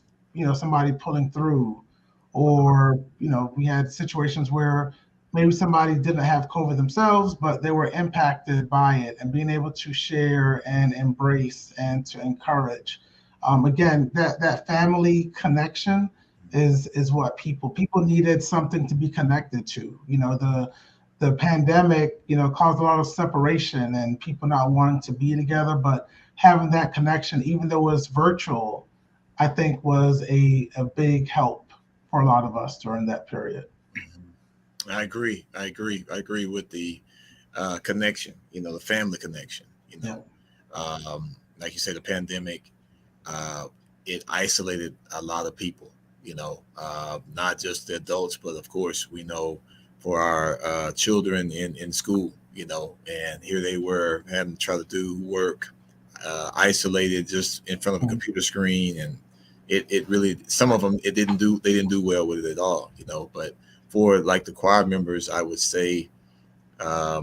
somebody pulling through, or we had situations where maybe somebody didn't have COVID themselves, but they were impacted by it, and being able to share and embrace and to encourage. Again, that family connection is what people needed something to be connected to. The pandemic, caused a lot of separation and people not wanting to be together, but having that connection, even though it was virtual, I think was a big help for a lot of us during that period. I agree. I agree with the connection. The family connection. Yeah. Like you said, the pandemic, it isolated a lot of people. Not just the adults, but of course we know for our children in school. And here they were having to try to do work, isolated just in front of a computer screen, and it really, some of them, they didn't do well with it at all. But for like the choir members, I would say, I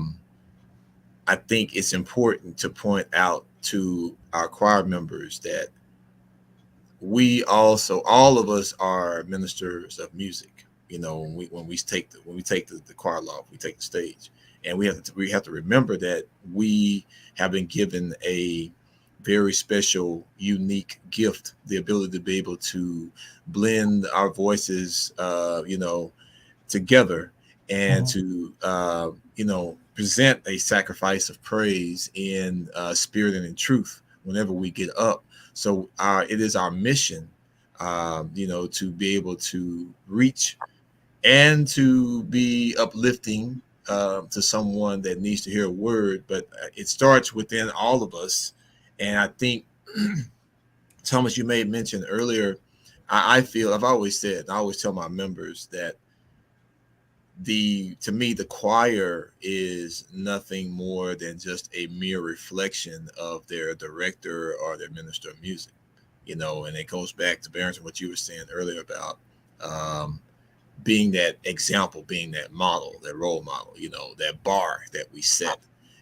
think it's important to point out to our choir members that we also, all of us are ministers of music. When we take the choir loft, we take the stage, and we have to remember that we have been given a very special, unique gift, the ability to be able to blend our voices, together, and to present a sacrifice of praise in spirit and in truth whenever we get up. So it is our mission, to be able to reach and to be uplifting to someone that needs to hear a word. But it starts within all of us. And I think, Thomas, you made mention earlier, I feel, I've always said, I always tell my members that to me, the choir is nothing more than just a mere reflection of their director or their minister of music, and it goes back to Barrington, what you were saying earlier about um, being that example, being that model, that role model, that bar that we set.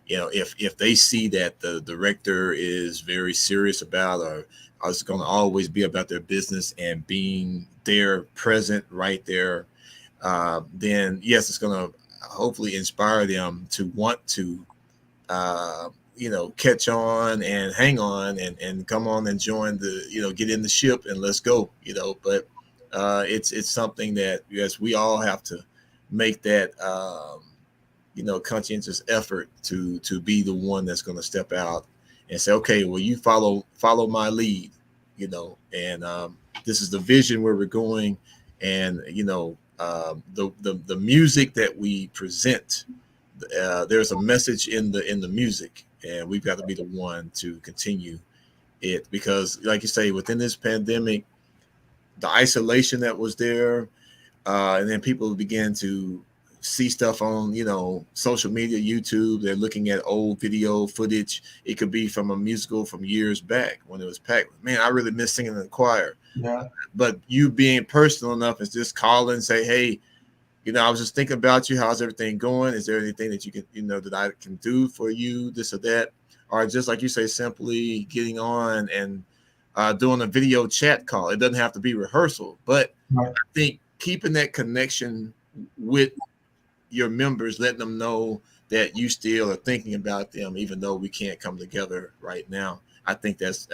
If they see that the director is very serious about, or is going to always be about their business and being there, present, right there, then yes, it's going to hopefully inspire them to want to, catch on and hang on and come on and join get in the ship and let's go, but it's something that, yes, we all have to make that, conscientious effort to be the one that's going to step out and say, okay, well, you follow my lead, and this is the vision where we're going, and the music that we present, there's a message in the music, and we've got to be the one to continue it, because like you say, within this pandemic, the isolation that was there, and then people began to see stuff on social media, YouTube. They're looking at old video footage. It could be from a musical from years back when it was packed. Man, I really miss singing in the choir. Yeah. But you being personal enough is just call and say, hey, I was just thinking about you. How's everything going? Is there anything that you can, that I can do for you, this or that? Or just like you say, simply getting on and doing a video chat call. It doesn't have to be rehearsal, but Right. I think keeping that connection with your members, letting them know that you still are thinking about them, even though we can't come together right now. I think that's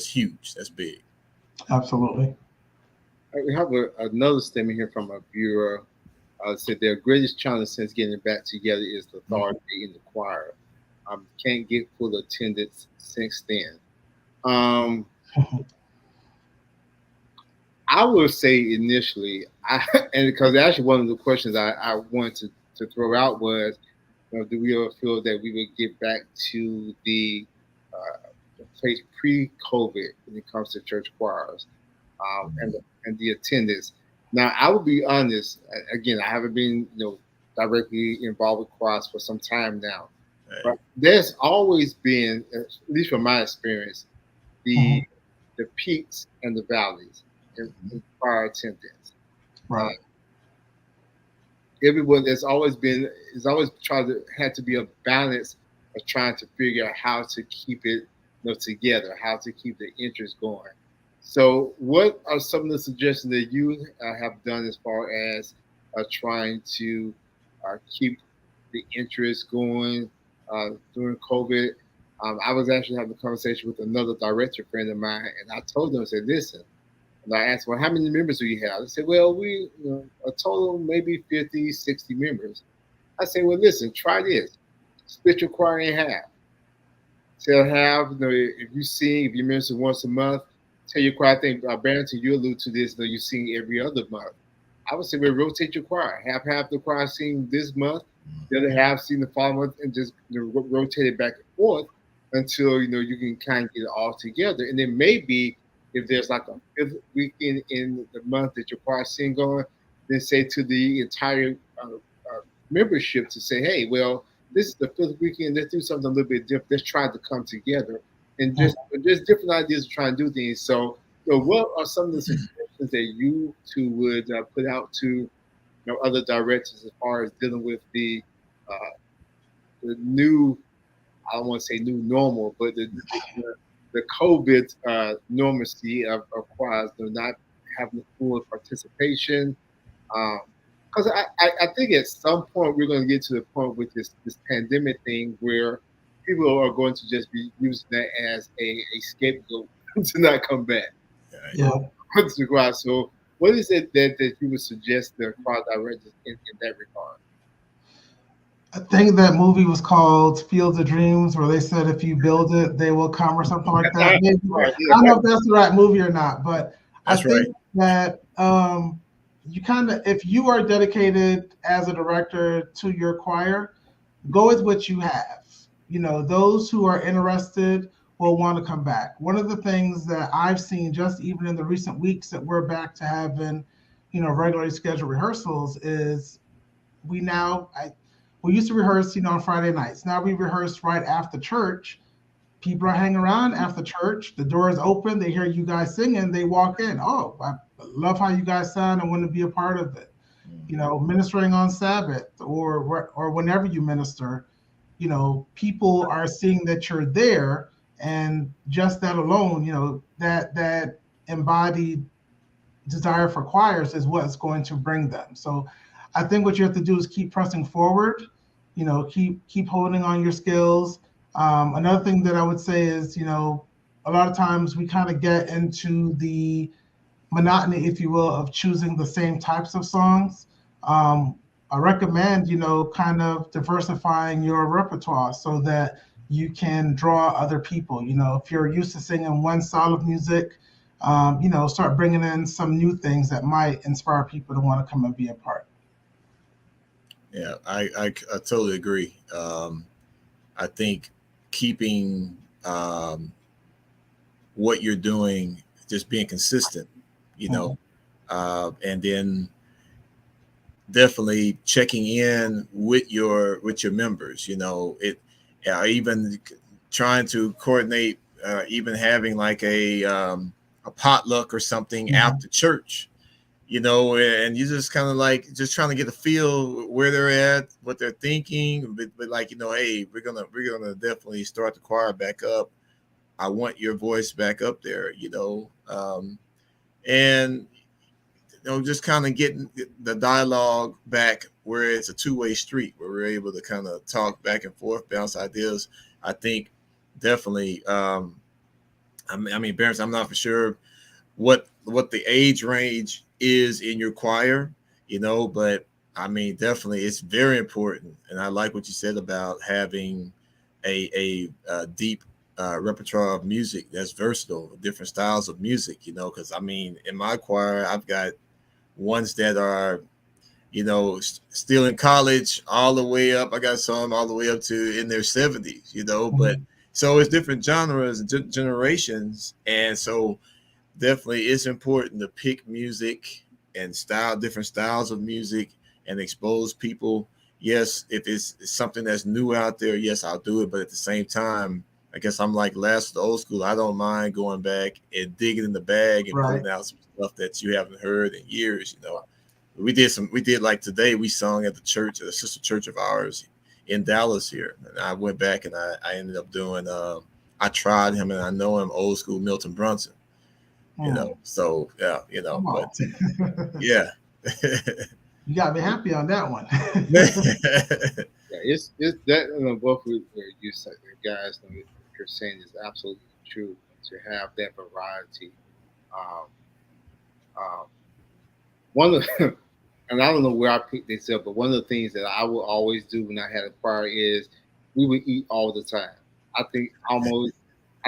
huge. That's big. Absolutely. We have another statement here from a viewer. Said their greatest challenge since getting back together is the authority in the choir. Can't get full attendance since then. I would say initially, and because actually one of the questions I wanted to throw out was, do we ever feel that we would get back to the place pre-COVID when it comes to church choirs and the attendance? Now, I would be honest. Again, I haven't been directly involved with choirs for some time now, but there's always been, at least from my experience, the peaks and the valleys in choir attendance. Right. Everyone, there's always had to be a balance of trying to figure out how to keep it together, how to keep the interest going. So what are some of the suggestions that you have done as far as trying to keep the interest going during COVID? I was actually having a conversation with another director friend of mine, and I told them, I said, listen, and I asked, well, how many members do you have? They said, well, we, a total maybe 50, 60 members. I said, well, listen, try this. Split your choir in half. Tell half, if you sing, if you minister once a month, tell your choir, I think, Barrington, you allude to this, you sing every other month. I would say, well, rotate your choir. Half the choir sing this month, the other half sing the following month, and just rotate it back and forth until, you can kind of get it all together. And then maybe if there's like a fifth weekend in the month that your choir sing on, then say to the entire membership to say, hey, well, this is the fifth weekend. Let's do something a little bit different. Let's try to come together and just different ideas of trying to do things. So, what are some of the suggestions that you two would put out to other directors as far as dealing with the new, I don't want to say new normal, but the COVID normalcy of choirs, not having full participation? Because I think at some point we're going to get to the point with this pandemic thing where people are going to just be using that as a scapegoat to not come back. Yeah. So what is it that you would suggest the choir directors in that regard? I think that movie was called Fields of Dreams, where they said if you build it, they will come, or something like that. Maybe. I don't know if that's the right movie or not, but That's I think that you kind of, if you are dedicated as a director to your choir, go with what you have. Those who are interested will want to come back. One of the things that I've seen just even in the recent weeks that we're back to having, regularly scheduled rehearsals is we used to rehearse, on Friday nights. Now we rehearse right after church. People are hanging around after church. The door is open. They hear you guys singing. They walk in. Oh, I love how you guys sound. I want to be a part of it. Ministering on Sabbath or whenever you minister, people are seeing that you're there, and just that alone, that embodied desire for choirs is what's going to bring them. So I think what you have to do is keep pressing forward, keep holding on your skills. Another thing that I would say is, a lot of times we kind of get into the monotony, if you will, of choosing the same types of songs. I recommend, kind of diversifying your repertoire so that you can draw other people. If you're used to singing one style of music, start bringing in some new things that might inspire people to want to come and be a part. Yeah, I totally agree. I think keeping what you're doing, just being consistent, and then definitely checking in with your members. Even trying to coordinate, even having like a potluck or something after church. And you just kind of like just trying to get a feel where they're at, what they're thinking, but like, hey, we're gonna definitely start the choir back up. I want your voice back up there, and just kind of getting the dialogue back where it's a two-way street, where we're able to kind of talk back and forth, bounce ideas. I think definitely. I mean, parents, I'm not for sure what the age range is in your choir, but I mean, definitely it's very important. And I like what you said about having a deep repertoire of music that's versatile, different styles of music, because I mean, in my choir, I've got ones that are, still in college all the way up. I got some all the way up to in their 70s, but so it's different genres, generations. And so definitely it's important to pick music and different styles of music and expose people. Yes, if it's something that's new out there, yes, I'll do it. But at the same time, I guess I'm like last of the old school. I don't mind going back and digging in the bag and pulling out some stuff that you haven't heard in years. We did like today, we sung at the church, at a sister church of ours in Dallas here. And I went back and I ended up doing, I tried him, and I know him, old school Milton Brunson. So yeah, but yeah. You got me happy on that one. Yeah, it's that both of you guys, what you're saying is absolutely true. To have that variety, one of and I don't know where I picked this up, but one of the things that I would always do when I had a choir is we would eat all the time. I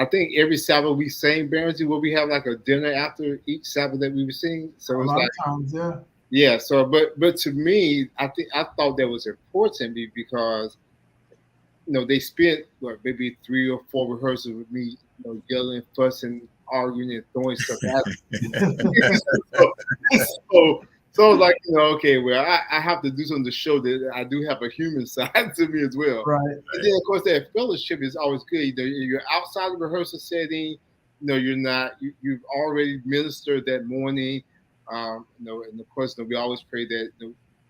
think every Sabbath we sang Barrington, where we have like a dinner after each Sabbath that we would sing. So it's like times, yeah. Yeah. So, but to me, I thought that was important because they spent maybe 3 or 4 rehearsals with me, yelling, fussing, arguing, and throwing stuff at me. So I was like, okay, well, I have to do something to show that I do have a human side to me as well. Right. And then, of course, that fellowship is always good. You're outside the rehearsal setting. You're not. You've already ministered that morning. And of course, we always pray that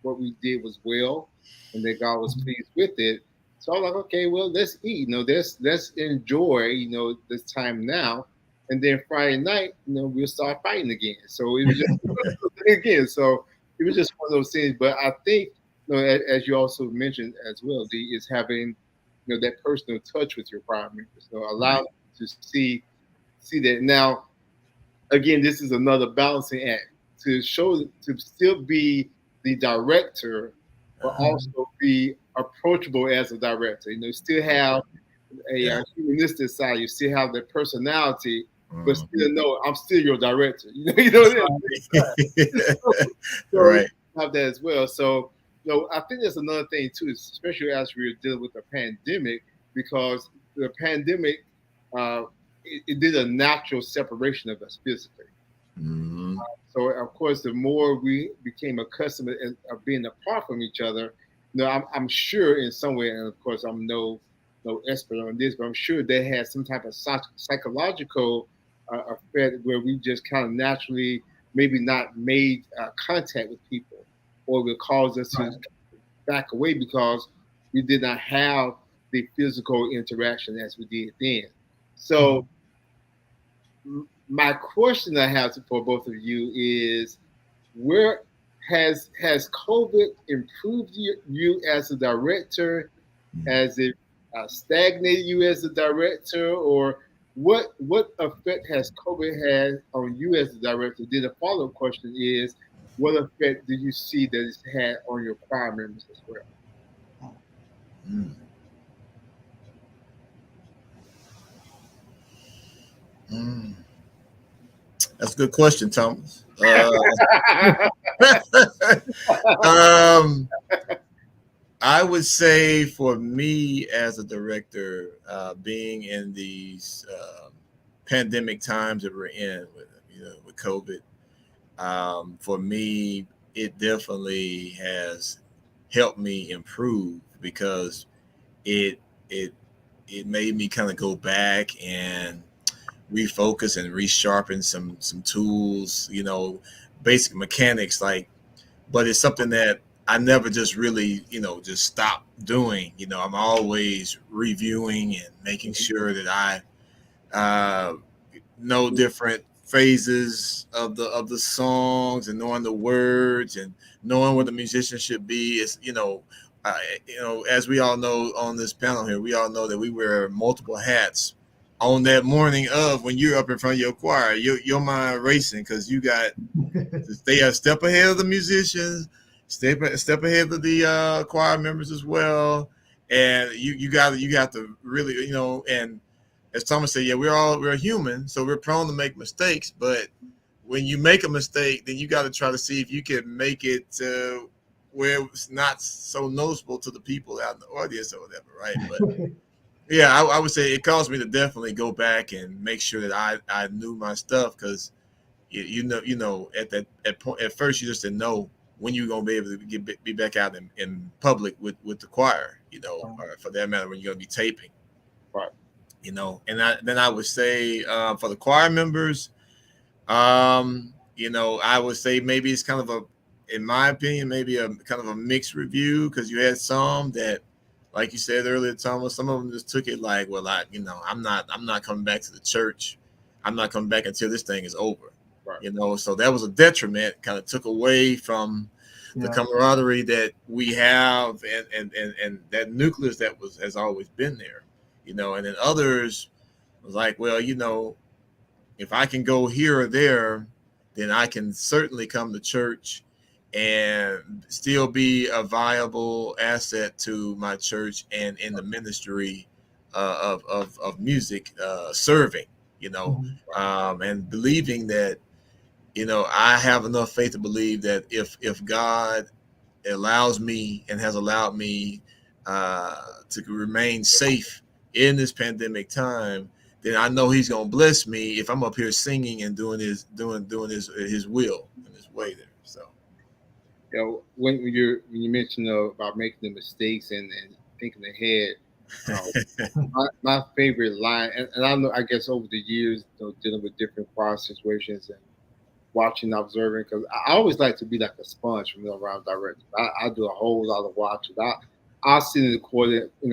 what we did was well, and that God was pleased with it. So I'm like, okay, well, let's eat. Let's enjoy. This time now. And then Friday night, we'll start fighting again. So it was just again. So it was just one of those things. But I think, as you also mentioned as well, D, is having, that personal touch with your choir members. Allow them to see that. Now, again, this is another balancing act to still be the director, but also be approachable as a director. Still have a humanistic side. You still have the personality, but still know I'm still your director. Right. Have that as well. So, I think there's another thing too, especially as we're dealing with the pandemic, because the pandemic it did a natural separation of us physically. So of course, the more we became accustomed of being apart from each other, I'm sure in some way, and of course, I'm no expert on this, but I'm sure they had some type of psychological effect where we just kind of naturally maybe not made contact with people, or will cause us to back away because we did not have the physical interaction as we did then. So my question I have for both of you is, where has COVID improved you as a director? Has it stagnated you as a director, or what effect has COVID had on you as a director? Then the follow up question is, what effect do you see that it's had on your choir members as well? Mm. Mm. That's a good question, Thomas. I would say for me as a director, being in these pandemic times that we're in with COVID, for me, it definitely has helped me improve because it it it made me kind of go back and refocus and resharpen some tools, basic mechanics, but it's something that I never just really, just stop doing. I'm always reviewing and making sure that I know different phases of the songs and knowing the words and knowing what the musician should be. Is as we all know on this panel here, we all know that we wear multiple hats on that morning of when you're up in front of your choir. Your mind racing because you got to stay a step ahead of the musicians, step ahead of the choir members as well, and you got to really, and as Thomas said, yeah, we're human, so we're prone to make mistakes. But when you make a mistake, then you got to try to see if you can make it where it's not so noticeable to the people out in the audience or whatever, right? But yeah, I would say it caused me to definitely go back and make sure that I knew my stuff because at first you just didn't know when you're gonna be able to be back out in public with the choir, or for that matter when you're gonna be taping, right? And then I would say for the choir members, I would say maybe it's kind of in my opinion, maybe a kind of a mixed review because you had some that, like you said earlier, Thomas, some of them just took it like, well, I'm not coming back to the church. I'm not coming back until this thing is over. Right. So that was a detriment, kind of took away from the camaraderie that we have and that nucleus that has always been there, and then others was like, well, if I can go here or there, then I can certainly come to church and still be a viable asset to my church and in the ministry of music, serving, and believing that, I have enough faith to believe that if God allows me and has allowed me to remain safe in this pandemic time, then I know He's gonna bless me if I'm up here singing and doing His will and His way there. So, when you mentioned about making the mistakes and thinking ahead, my favorite line, and I guess over the years, dealing with different choir situations and watching, observing, because I always like to be like a sponge from around directors. I do a whole lot of watching. I'll sit in the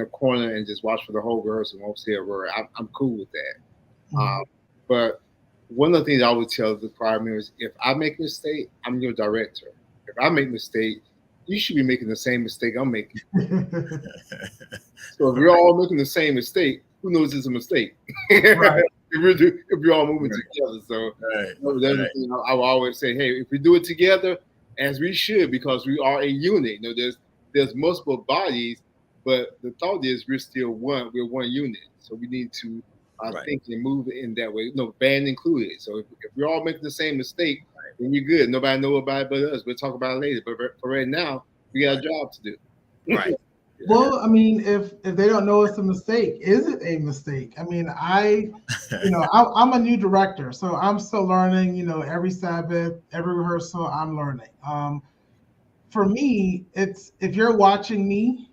corner and just watch for the whole rehearsal, won't say a word. I'm cool with that. But one of the things I would tell the choir members, if I make a mistake, I'm your director. If I make a mistake, you should be making the same mistake I'm making. So if we're all making the same mistake, who knows it's a mistake? Right. if we're all moving together. So that's the thing I will always say, hey, if we do it together, as we should, because we are a unit. There's multiple bodies, but the thought is we're still one. We're one unit. So we need to think and move in that way. Band included. So if we're all making the same mistake, then you're good. Nobody know about it but us. We'll talk about it later. But for right now, we got a job to do. Well, I mean, if they don't know it's a mistake, is it a mistake? I mean, I'm a new director, so I'm still learning. Every Sabbath, every rehearsal, I'm learning. For me, it's if you're watching me,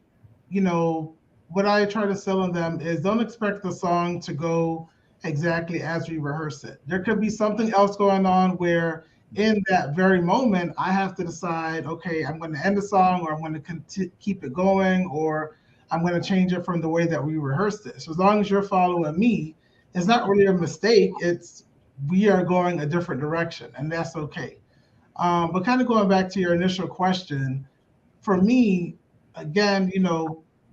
you know, what I try to sell on them is don't expect the song to go exactly as we rehearse it. There could be something else going on where in that very moment I have to decide, okay, I'm going to end the song or I'm going to keep it going or I'm going to change it from the way that we rehearsed it. So as long as you're following me, it's not really a mistake. It's we are going a different direction and that's okay. But kind of going back to your initial question, for me, again,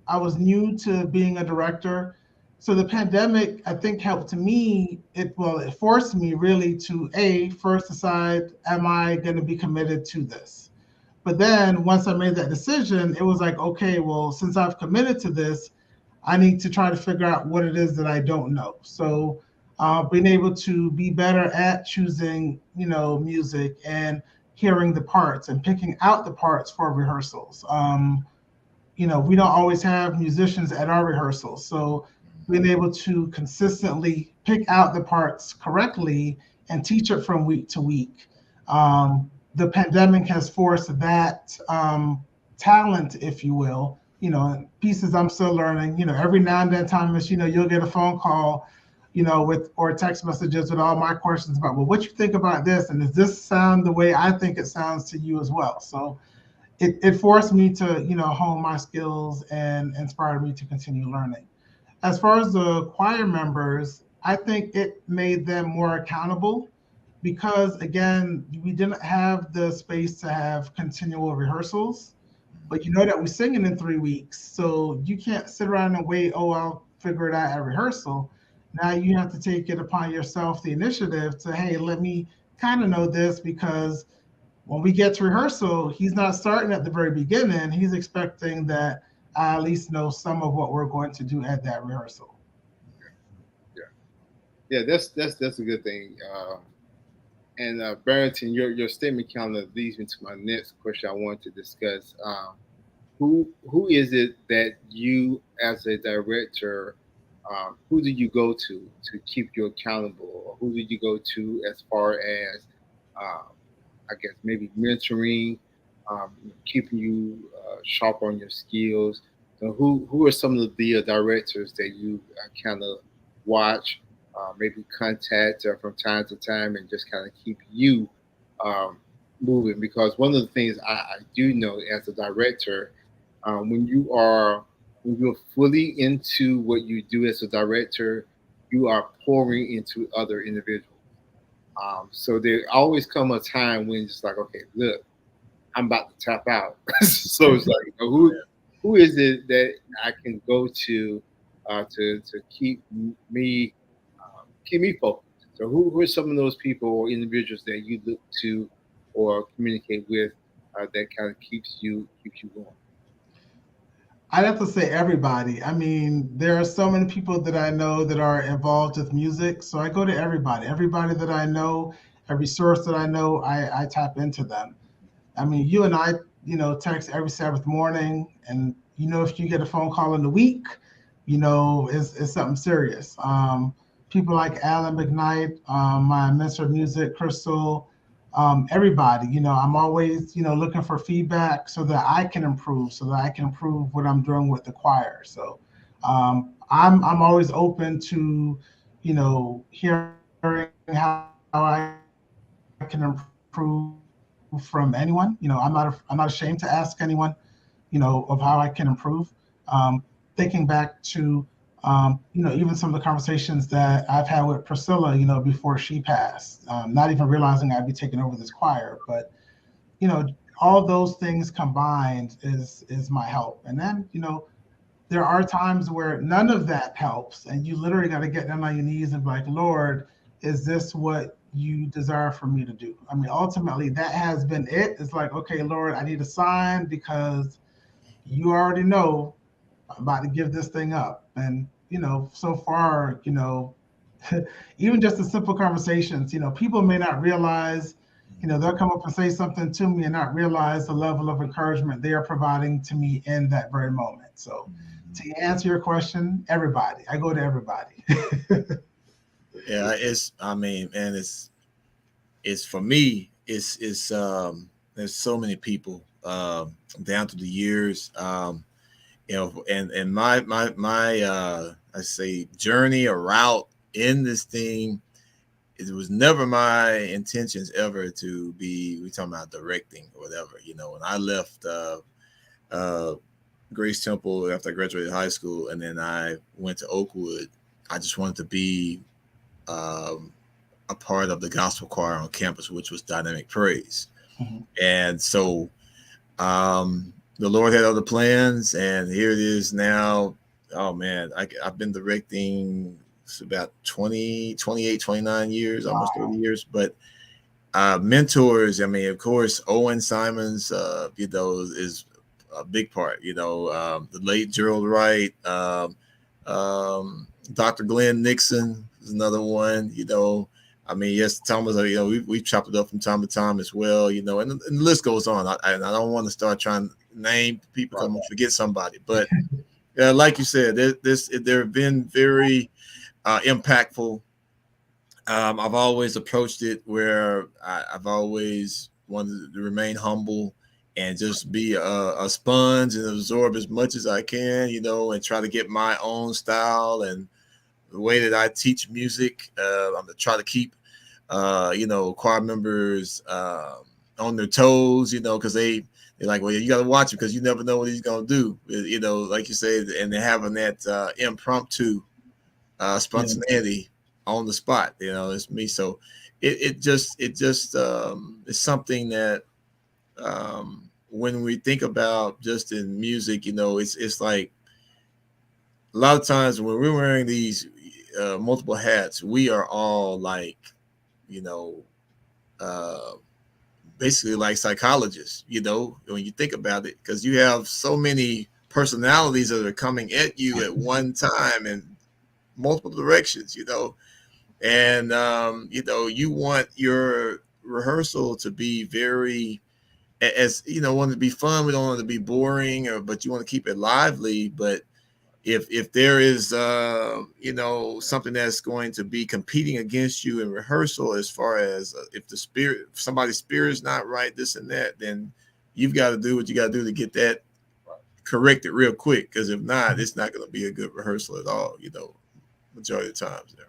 I was new to being a director. So the pandemic, I think, helped me. It forced me really to first decide, am I going to be committed to this? But then once I made that decision, it was like, okay, well, since I've committed to this, I need to try to figure out what it is that I don't know. So being able to be better at choosing, music and hearing the parts and picking out the parts for rehearsals. We don't always have musicians at our rehearsals. So being able to consistently pick out the parts correctly and teach it from week to week. The pandemic has forced that talent, if you will, pieces I'm still learning. Every now and then, Thomas, you'll get a phone call, with or text messages with all my questions about, well, what you think about this, and does this sound the way I think it sounds to you as well? So it forced me to, hone my skills and inspired me to continue learning. As far as the choir members, I think it made them more accountable because, again, we didn't have the space to have continual rehearsals. But you know that we're singing in 3 weeks, so you can't sit around and wait, oh, I'll figure it out at rehearsal. Now you have to take it upon yourself, the initiative to, hey, let me kind of know this because when we get to rehearsal, he's not starting at the very beginning. He's expecting that I at least know some of what we're going to do at that rehearsal. Yeah, yeah, that's a good thing. And Barrington, your statement kind of leads me to my next question I want to discuss. Who is it that you, as a director, who do you go to keep you accountable, or who do you go to as far as, uh, I guess maybe mentoring, keeping you sharp on your skills? So who are some of the directors that you kind of watch, maybe contact from time to time, and just kind of keep you um, moving? Because one of the things I do know as a director, when you're fully into what you do as a director, you are pouring into other individuals. So there always come a time when it's like, okay, look, I'm about to tap out. So it's like, who is it that I can go to me keep me focused? So who are some of those people or individuals that you look to or communicate with that kind of keeps you going? I'd have to say everybody. I mean, there are so many people that I know that are involved with music. So I go to everybody. Everybody that I know, every source that I know, I tap into them. I mean, you and I, text every Sabbath morning, and if you get a phone call in the week, it's something serious. People like Alan McKnight, my mentor of music, Crystal, everybody, I'm always, looking for feedback so that I can improve, what I'm doing with the choir. So I'm always open to, hearing how I can improve from anyone. I'm not ashamed to ask anyone, of how I can improve. Thinking back to, even some of the conversations that I've had with Priscilla, before she passed, not even realizing I'd be taking over this choir, but you know, all those things combined is my help. And then, there are times where none of that helps, and you literally got to get down on your knees and be like, Lord, is this what you desire for me to do? I mean, ultimately, that has been it. It's like, okay, Lord, I need a sign because you already know I'm about to give this thing up. And, so far, even just the simple conversations, people may not realize, they'll come up and say something to me and not realize the level of encouragement they are providing to me in that very moment. So to answer your question, everybody, I go to everybody. Yeah, I mean, and it's for me, it's there's so many people down through the years, and my I say journey or route in this thing. It was never my intentions ever to be, we talking about directing or whatever, when I left uh, Grace Temple after I graduated high school, and then I went to Oakwood. I just wanted to be um, a part of the gospel choir on campus, which was Dynamic Praise. Mhm. And so the Lord had other plans, and here it is now. Oh man, I've been directing about 20, 28, 29 years, almost 30 years. But mentors, I mean, of course, Owen Simons, is a big part. The late Gerald Wright, Dr. Glenn Nixon is another one. I mean, yes, Thomas, we've chopped it up from time to time as well, and the list goes on. I don't want to start trying to name people because I'm going to forget somebody. But like you said, there have been very impactful. I've always approached it where I've always wanted to remain humble and just be a sponge and absorb as much as I can, and try to get my own style and the way that I teach music. I'm going to try to keep, choir members on their toes, because they're like, well, you got to watch him because you never know what he's going to do, like you said, and they're having that impromptu spontaneity on the spot. It's me. So it just is something that when we think about just in music, it's like a lot of times when we're wearing these multiple hats, we are all like, uh, basically like psychologists, when you think about it, because you have so many personalities that are coming at you at one time in multiple directions, and you want your rehearsal to be very, as want it to be fun. We don't want it to be boring, but you want to keep it lively. But if there is something that's going to be competing against you in rehearsal, as far as if somebody's spirit is not right, this and that, then you've got to do what you got to do to get that corrected real quick, because if not, it's not going to be a good rehearsal at all, majority of the times there.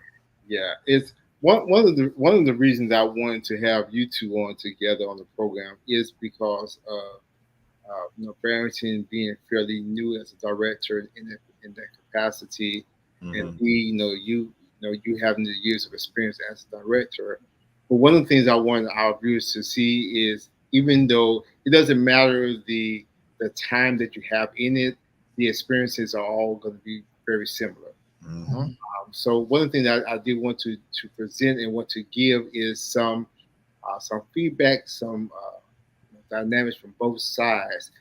Yeah, it's one of the reasons I wanted to have you two on together on the program is because of Barrington being fairly new as a director in that capacity, and you having the years of experience as a director. But one of the things I want our viewers to see is, even though it doesn't matter the time that you have in it, the experiences are all going to be very similar. So one of the things I did want to present and want to give is some feedback, some dynamics from both sides,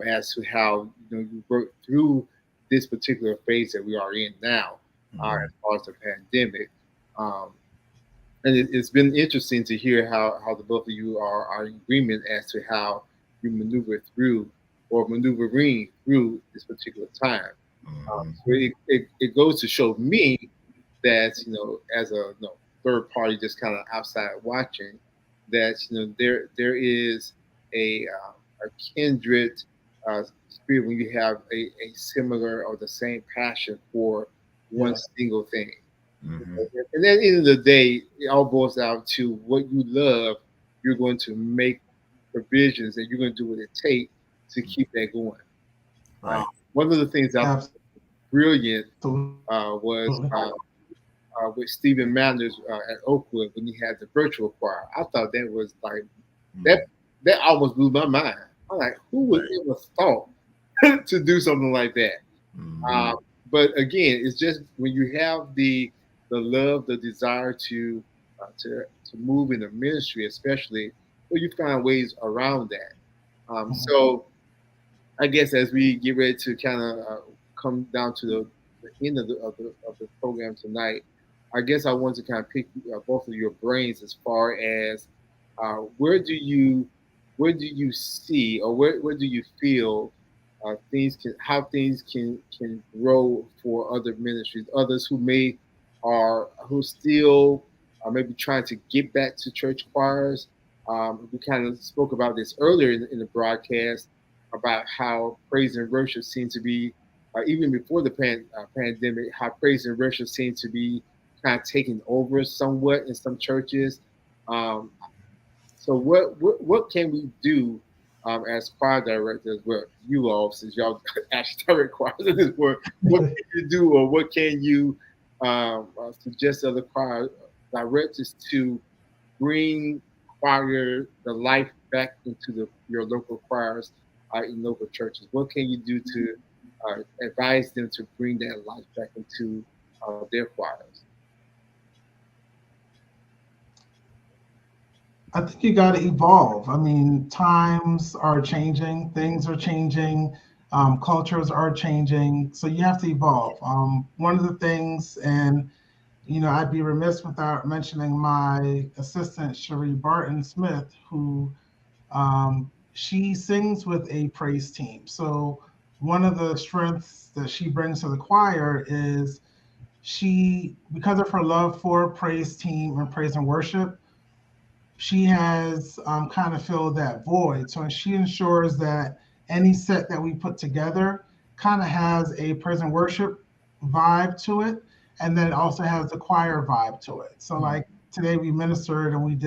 as to how you work through this particular phase that we are in now, as far as the pandemic. And it's been interesting to hear how the both of you are in agreement as to how you maneuver through or maneuvering through this particular time. So it goes to show me that, as a third party, just kind of outside watching, that there is a kindred spirit when you have a similar or the same passion for one single thing. And at the end of the day, it all boils down to what you love. You're going to make provisions and you're going to do what it takes to keep that going. Right. One of the things that was brilliant was with Stephen Manners at Oakwood when he had the virtual choir. I thought that was like that almost blew my mind. I'm like, who would ever thought to do something like that? But again, it's just when you have the love, the desire to move in the ministry, especially, well, you find ways around that. So I guess as we get ready to kind of come down to the end of the program tonight, I guess I want to kind of pick both of your brains as far as where do you see, or where do you feel how things can grow for other ministries, others who still are maybe trying to get back to church choirs. We kind of spoke about this earlier in the broadcast about how praise and worship seem to be, even before the pandemic, how praise and worship seem to be kind of taking over somewhat in some churches. Um, so what can we do as choir directors? Well, you all, since y'all actually direct choirs in this world, what can you do, or what can you suggest other choir directors to bring the life back into your local choirs in local churches? What can you do to advise them to bring that life back into their choirs? I think you got to evolve. I mean, times are changing, things are changing, cultures are changing. So you have to evolve. One of the things, and I'd be remiss without mentioning my assistant, Cherie Barton Smith, who she sings with a praise team. So one of the strengths that she brings to the choir is because of her love for praise team and praise and worship, she has kind of filled that void. So she ensures that any set that we put together kind of has a praise and worship vibe to it, and then it also has the choir vibe to it. So like today we ministered and we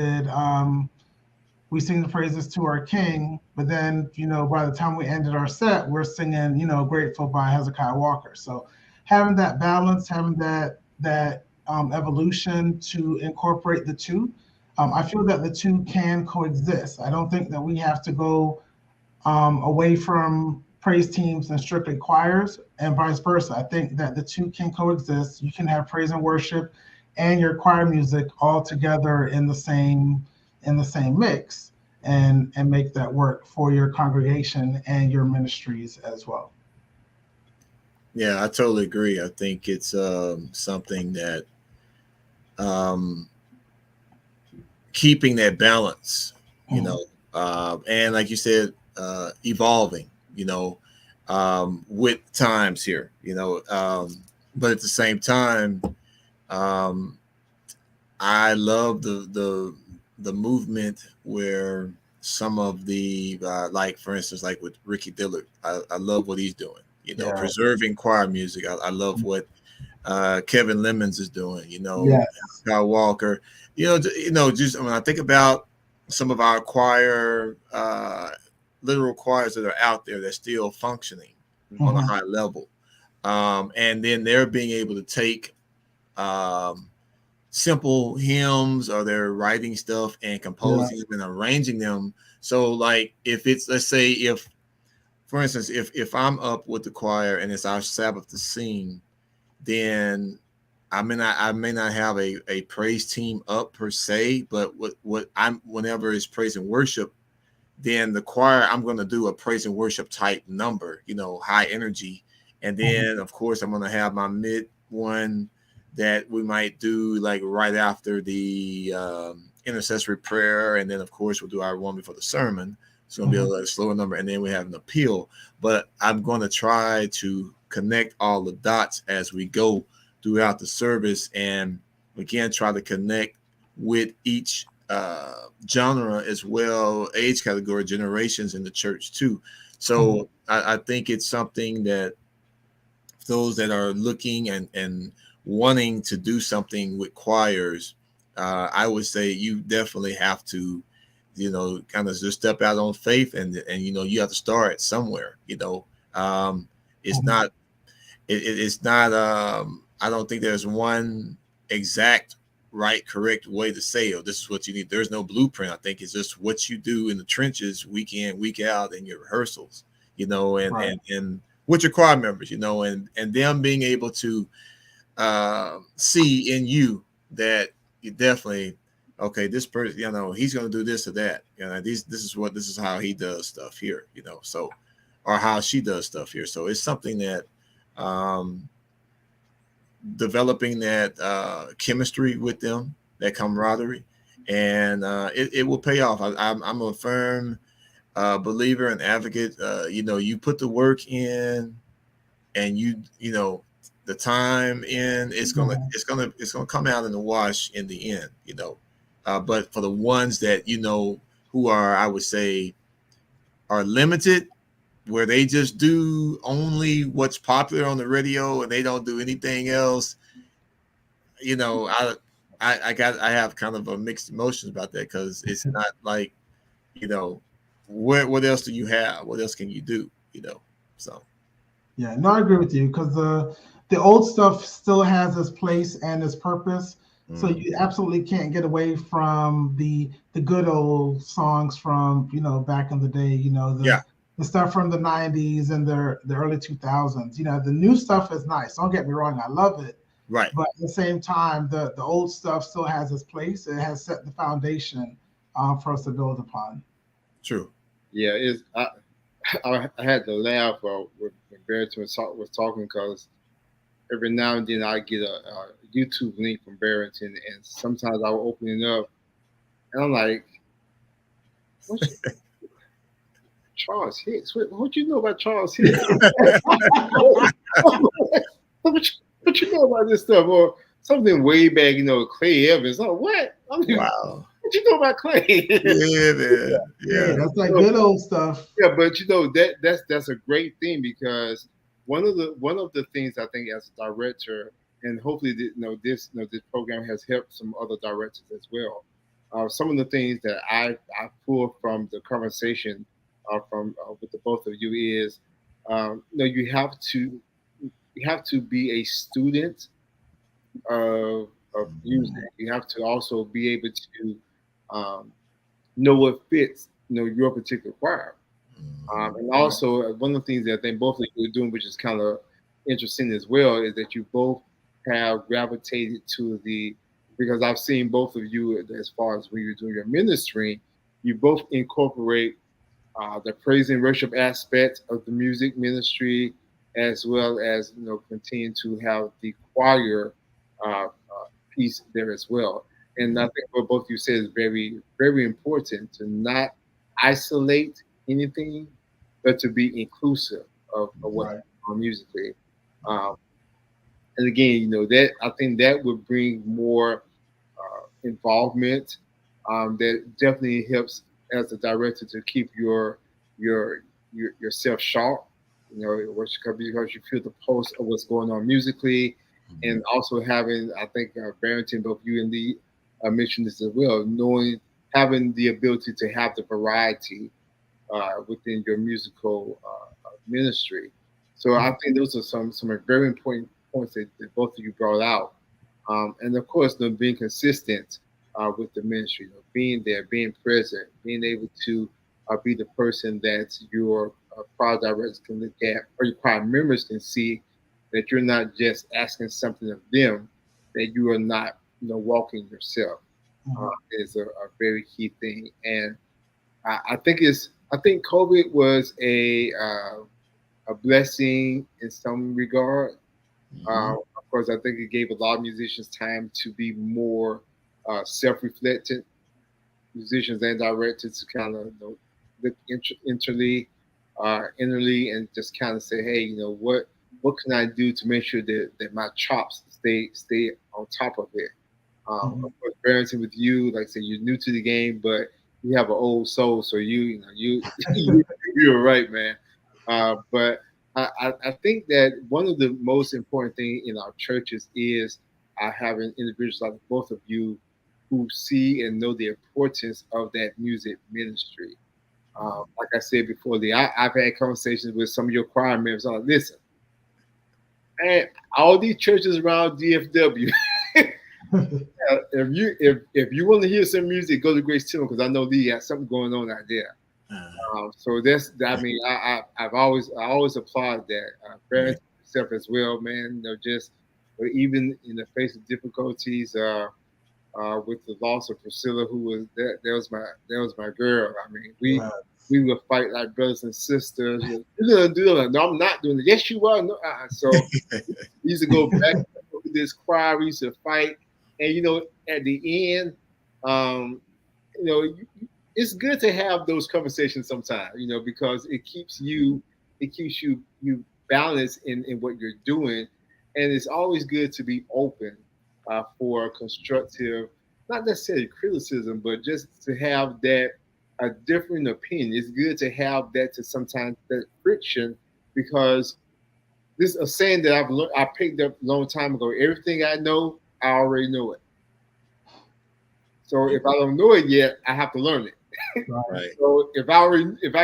sing the praises to our King, but then by the time we ended our set, we're singing Grateful by Hezekiah Walker. So having that balance, having that evolution to incorporate the two. I feel that the two can coexist. I don't think that we have to go away from praise teams and strictly choirs, and vice versa. I think that the two can coexist. You can have praise and worship and your choir music all together in the same mix, and make that work for your congregation and your ministries as well. Yeah, I totally agree. I think it's something that keeping that balance, and like you said, evolving, with times here, but at the same time, I love the movement where some of the like, for instance, like with Ricky Dillard, I love what he's doing, preserving choir music. I love what Kevin Lemons is doing, Scott Walker, just when I think about some of our choir, literal choirs that are out there that's still functioning on a high level, and then they're being able to take simple hymns, or they're writing stuff and composing them and arranging them. So like if it's, let's say, if for instance, if I'm up with the choir and it's our Sabbath to sing, then I may not have a praise team up per se, but what I'm, whenever it's praise and worship, then the choir, I'm going to do a praise and worship type number, high energy. And then of course I'm going to have my mid one that we might do like right after the intercessory prayer. And then of course we'll do our one before the sermon. It's going to be a little slower number. And then we have an appeal, but I'm going to try to connect all the dots as we go throughout the service, and again try to connect with each genre as well, age category, generations in the church too. So I think it's something that those that are looking and wanting to do something with choirs, I would say you definitely have to kind of just step out on faith, and you have to start somewhere. It's not I don't think there's one exact right, correct way to say, oh, this is what you need. There's no blueprint. I think it's just what you do in the trenches, week in, week out, in your rehearsals, and with your choir members, and them being able to see in you that you definitely, okay, this person, he's going to do this or that. This is how he does stuff here, so, or how she does stuff here. So it's something that developing that chemistry with them, that camaraderie, and it will pay off. I'm a firm believer and advocate. You put the work in, and the time in. It's gonna come out in the wash in the end. But for the ones that who are, I would say, are limited, where they just do only what's popular on the radio and they don't do anything else. I have kind of a mixed emotions about that, because it's not like, what else do you have? What else can you do? So Yeah, no, I agree with you, because the old stuff still has its place and its purpose. So you absolutely can't get away from the good old songs from back in the day. The stuff from the '90s and the early 2000s. The new stuff is nice. Don't get me wrong, I love it. right. But at the same time, the old stuff still has its place. It has set the foundation for us to build upon. True. Yeah, I had to laugh when Barrington was talking, because every now and then I get a YouTube link from Barrington, and sometimes I will open it up, and I'm like, "What's Charles Hicks? What you know about Charles Hicks? what you know about this stuff?" Or something way back, Clay Evans. Oh, what? Wow. What you know about Clay? Yeah, man. Yeah, that's like good old stuff. Yeah, but that's a great thing, because one of the things I think as a director, and hopefully this program has helped some other directors as well. Some of the things that I pull from the conversation from with the both of you is, you have to be a student of music. You have to also be able to know what fits your particular choir. And also, one of the things that I think both of you are doing, which is kind of interesting as well, is that you both have gravitated to because I've seen both of you, as far as when you're doing your ministry, you both incorporate the praise and worship aspect of the music ministry, as well as continue to have the choir piece there as well. And I think what both of you said is very, very important, to not isolate anything, but to be inclusive of what's going on musically. And again, that I think that would bring more involvement. That definitely helps as a director to keep yourself sharp. Because you feel the pulse of what's going on musically, and also having, I think Barrington, both you and Lee mentioned this as well, having the ability to have the variety within your musical ministry. So I think those are some very important points that both of you brought out. And of course, being consistent with the ministry, being there, being present, being able to be the person that your choir directors can look at, or your choir members can see, that you're not just asking something of them, that you are not walking yourself. Is a very key thing. And I think COVID was a blessing in some regard. Of course, I think it gave a lot of musicians time to be more self-reflective, musicians and directors, to kind of look innerly, and just kind of say, hey, what can I do to make sure that my chops stay on top of it. Of course, Barrington, with you, like I said, you're new to the game, but you have an old soul, so you're right, man. But I think that one of the most important things in our churches is having individuals like both of you who see and know the importance of that music ministry. Like I said before, I've had conversations with some of your choir members. I'm like, listen, man, all these churches around DFW. If you want to hear some music, go to Grace Temple, because I know Lee got something going on out there. So I've always applaud that. Parents yourself as well, man. Even in the face of difficulties, with the loss of Priscilla, who was that was my girl. I mean, we would fight like brothers and sisters. You're gonna do it? No, I'm not doing it. Yes, you are. No, so we used to go back to this choir. We used to fight, and at the end, um, you know, it's good to have those conversations sometimes, you know, because it keeps you balanced in what you're doing, and it's always good to be open for constructive, not necessarily criticism, but just to have that a different opinion. It's good to have that to sometimes that friction because this is a saying that I picked up a long time ago. Everything I know, I already know it. So if I don't know it yet, I have to learn it. Right. So if I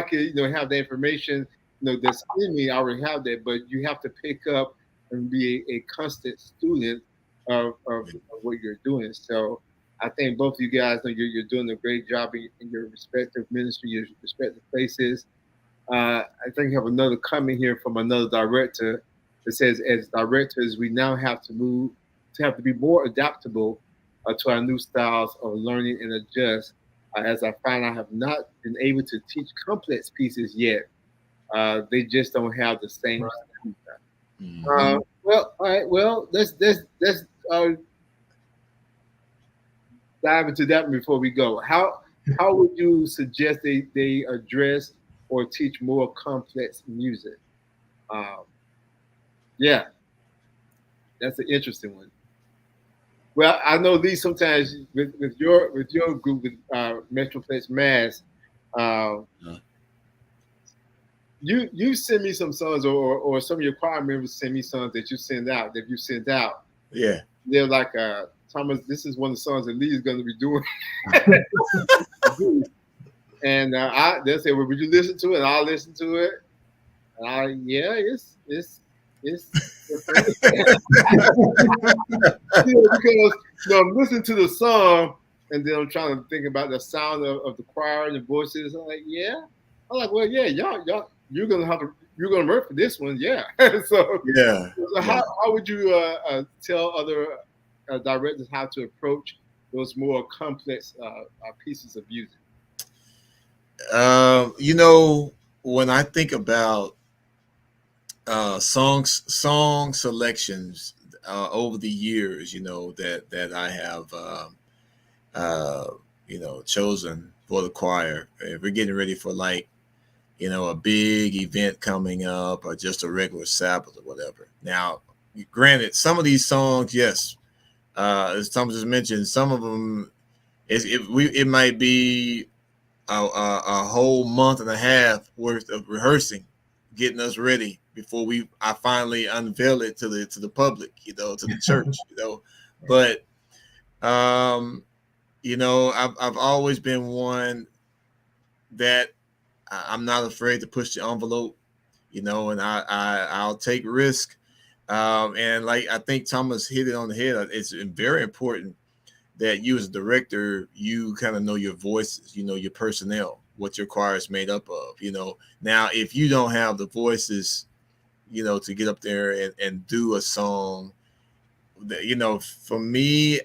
could, have the information, that's in me, I already have that. But you have to pick up and be a constant student of what you're doing. So I think both of you guys know you're doing a great job in your respective ministry, your respective places. I think you have another comment here from another director that says, as directors, we now have to be more adaptable to our new styles of learning and adjust. As I find I have not been able to teach complex pieces yet. They just don't have the same. Right. Well, all right. Well, let's uh, dive into that before we go. How would you suggest they address or teach more complex music? Um, yeah, that's an interesting one. Well, I know these sometimes with your group with Metroplex Mass, uh, you send me some songs or some of your choir members send me songs that you sent out. Yeah. They're like Thomas, this is one of the songs that Lee is going to be doing. And they'll say, well, would you listen to it? And I'll listen to it. And yeah, it's because I'm listening to the song and then I'm trying to think about the sound of the choir and the voices. I'm like, yeah. I'm like, well, yeah, y'all, you're gonna work for this one, yeah. So Yeah. So how would you tell other directors how to approach those more complex pieces of music? When I think about song selections over the years, that I have chosen for the choir. If we're getting ready for a big event coming up or just a regular Sabbath or whatever. Now, granted, some of these songs, yes, as Thomas just mentioned, some of them it might be a whole month and a half worth of rehearsing, getting us ready before I finally unveil it to the public, to the church, But I've always been one that I'm not afraid to push the envelope, and I'll take risk. And like I think Thomas hit it on the head. It's very important that you as a director, you kind of know your voices, your personnel, what your choir is made up of. Now, if you don't have the voices, to get up there and do a song, for me,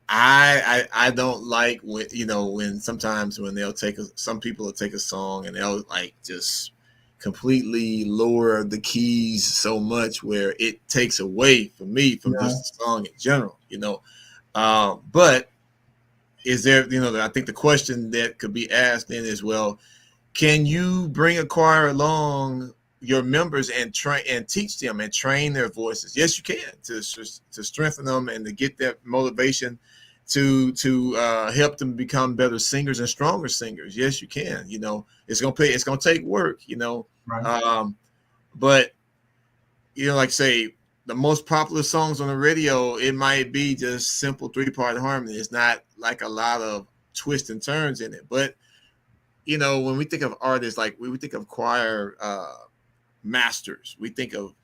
I don't like when sometimes when some people will take a song and they'll just completely lower the keys so much where it takes away from me from just the song in general, but is there, I think the question that could be asked then is, well, can you bring a choir along your members and try and teach them and train their voices? Yes, you can, to strengthen them and to get that motivation to help them become better singers and stronger singers. Yes, you can. It's gonna take work. Right. But like say the most popular songs on the radio, it might be just simple 3-part harmony. It's not like a lot of twists and turns in it. But when we think of artists, like we think of choir masters, we think of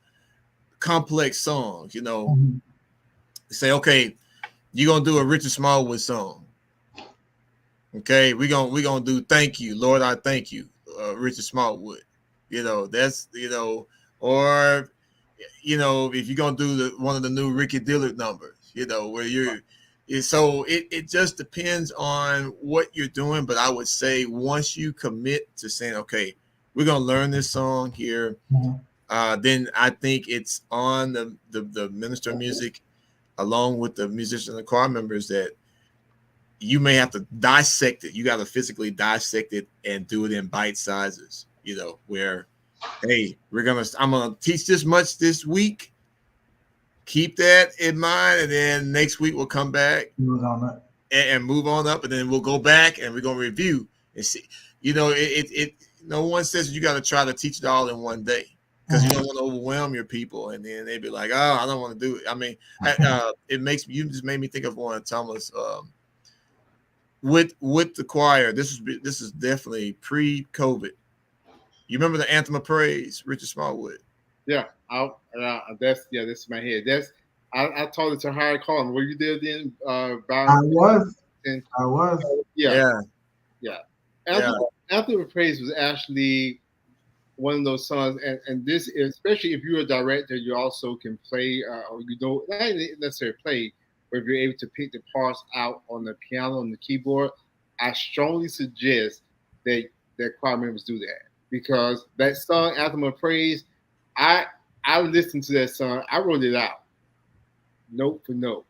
complex songs. Mm-hmm. Say, okay, you're gonna do a Richard Smallwood song. Okay, we're gonna do "Thank You, Lord, I Thank You," Richard Smallwood. That's or if you're gonna do one of the new Ricky Dillard numbers, where so it just depends on what you're doing. But I would say once you commit to saying, okay, we're gonna learn this song here, then I think it's on the minister of music along with the musicians and the choir members that you may have to dissect it. You got to physically dissect it and do it in bite sizes, you know, where, hey, I'm going to teach this much this week. Keep that in mind. And then next week we'll come back and move on up. And then we'll go back and we're going to review and see, you know, no one says you got to try to teach it all in one day, because you don't want to overwhelm your people, and then they'd be like, "Oh, I don't want to do it." I mean, you just made me think of one, Thomas, with the choir. This is definitely pre-COVID. You remember the Anthem of Praise, Richard Smallwood? Yeah, that's my head. I taught it to Howard Collins. Were you there then? I was. Yeah. Anthem of Praise was actually one of those songs, and this, especially if you're a director, you also can play, or you don't not necessarily play, but if you're able to pick the parts out on the piano and the keyboard, I strongly suggest that choir members do that, because that song, Anthem of Praise, I listened to that song. I wrote it out, note for note.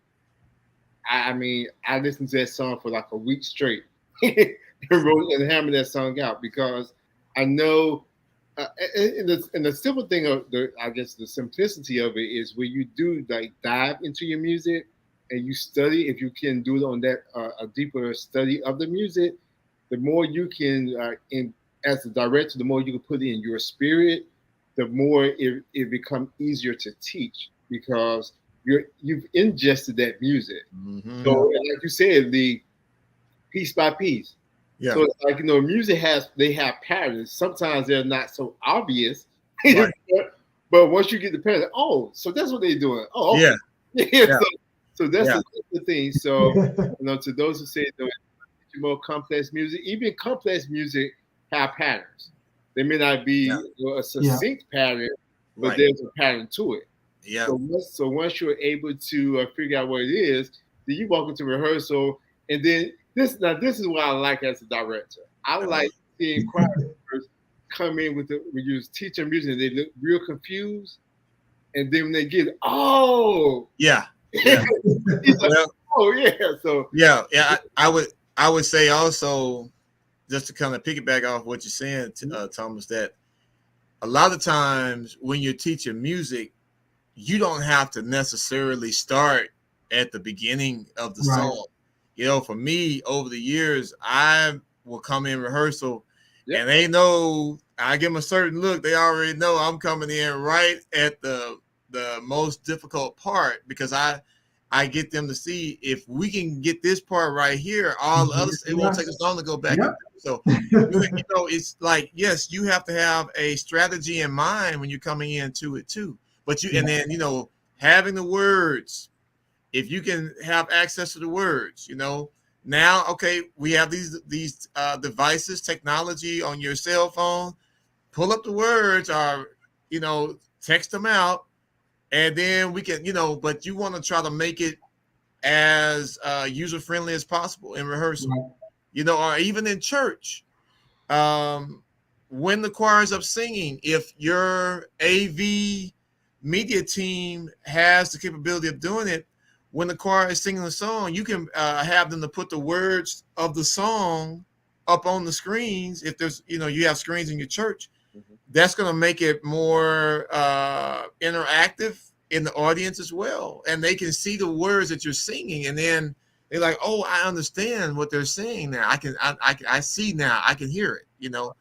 I mean, I listened to that song for like a week straight and hammered that song out, because I know. And the simple thing of the simplicity of it is when you do like dive into your music and you study, if you can do it on that a deeper study of the music, the more you can, as a director, the more you can put in your spirit, the more it becomes easier to teach, because you've ingested that music. Mm-hmm. So like you said, the piece by piece. Yeah. So it's like, you know, music they have patterns. Sometimes they're not so obvious, right. But once you get the pattern, so that's what they're doing. Oh, okay. Yeah. So that's the thing. So, you know, to those who say more complex music, even complex music have patterns. They may not be a succinct pattern, but there's a pattern to it. Yeah. So once you're able to figure out what it is, then you walk into rehearsal, and then this is what I like as a director. I like seeing choir members come in when you're teaching music and they look real confused, and then when they get like, so I would say also, just to kind of piggyback off what you're saying, Thomas, that a lot of times when you're teaching music, you don't have to necessarily start at the beginning of the song. You know, for me, over the years, I will come in rehearsal, and they know, I give them a certain look. They already know I'm coming in right at the most difficult part, because I get them to see, if we can get this part right here, all the others, it won't take us long to go back. So, you know, it's like, yes, you have to have a strategy in mind when you're coming into it too. But and then, you know, having the words. If you can have access to the words, you know, now, okay, we have these devices, technology on your cell phone, pull up the words, or, you know, text them out, and then we can, you know, but you want to try to make it as user-friendly as possible in rehearsal, you know, or even in church. When the choir's up singing, if your AV media team has the capability of doing it, when the choir is singing the song, you can have them to put the words of the song up on the screens. If there's, you know, you have screens in your church, that's going to make it more interactive in the audience as well. And they can see the words that you're singing, and then they're like, oh, I understand what they're saying now. I see now, I can hear it, you know,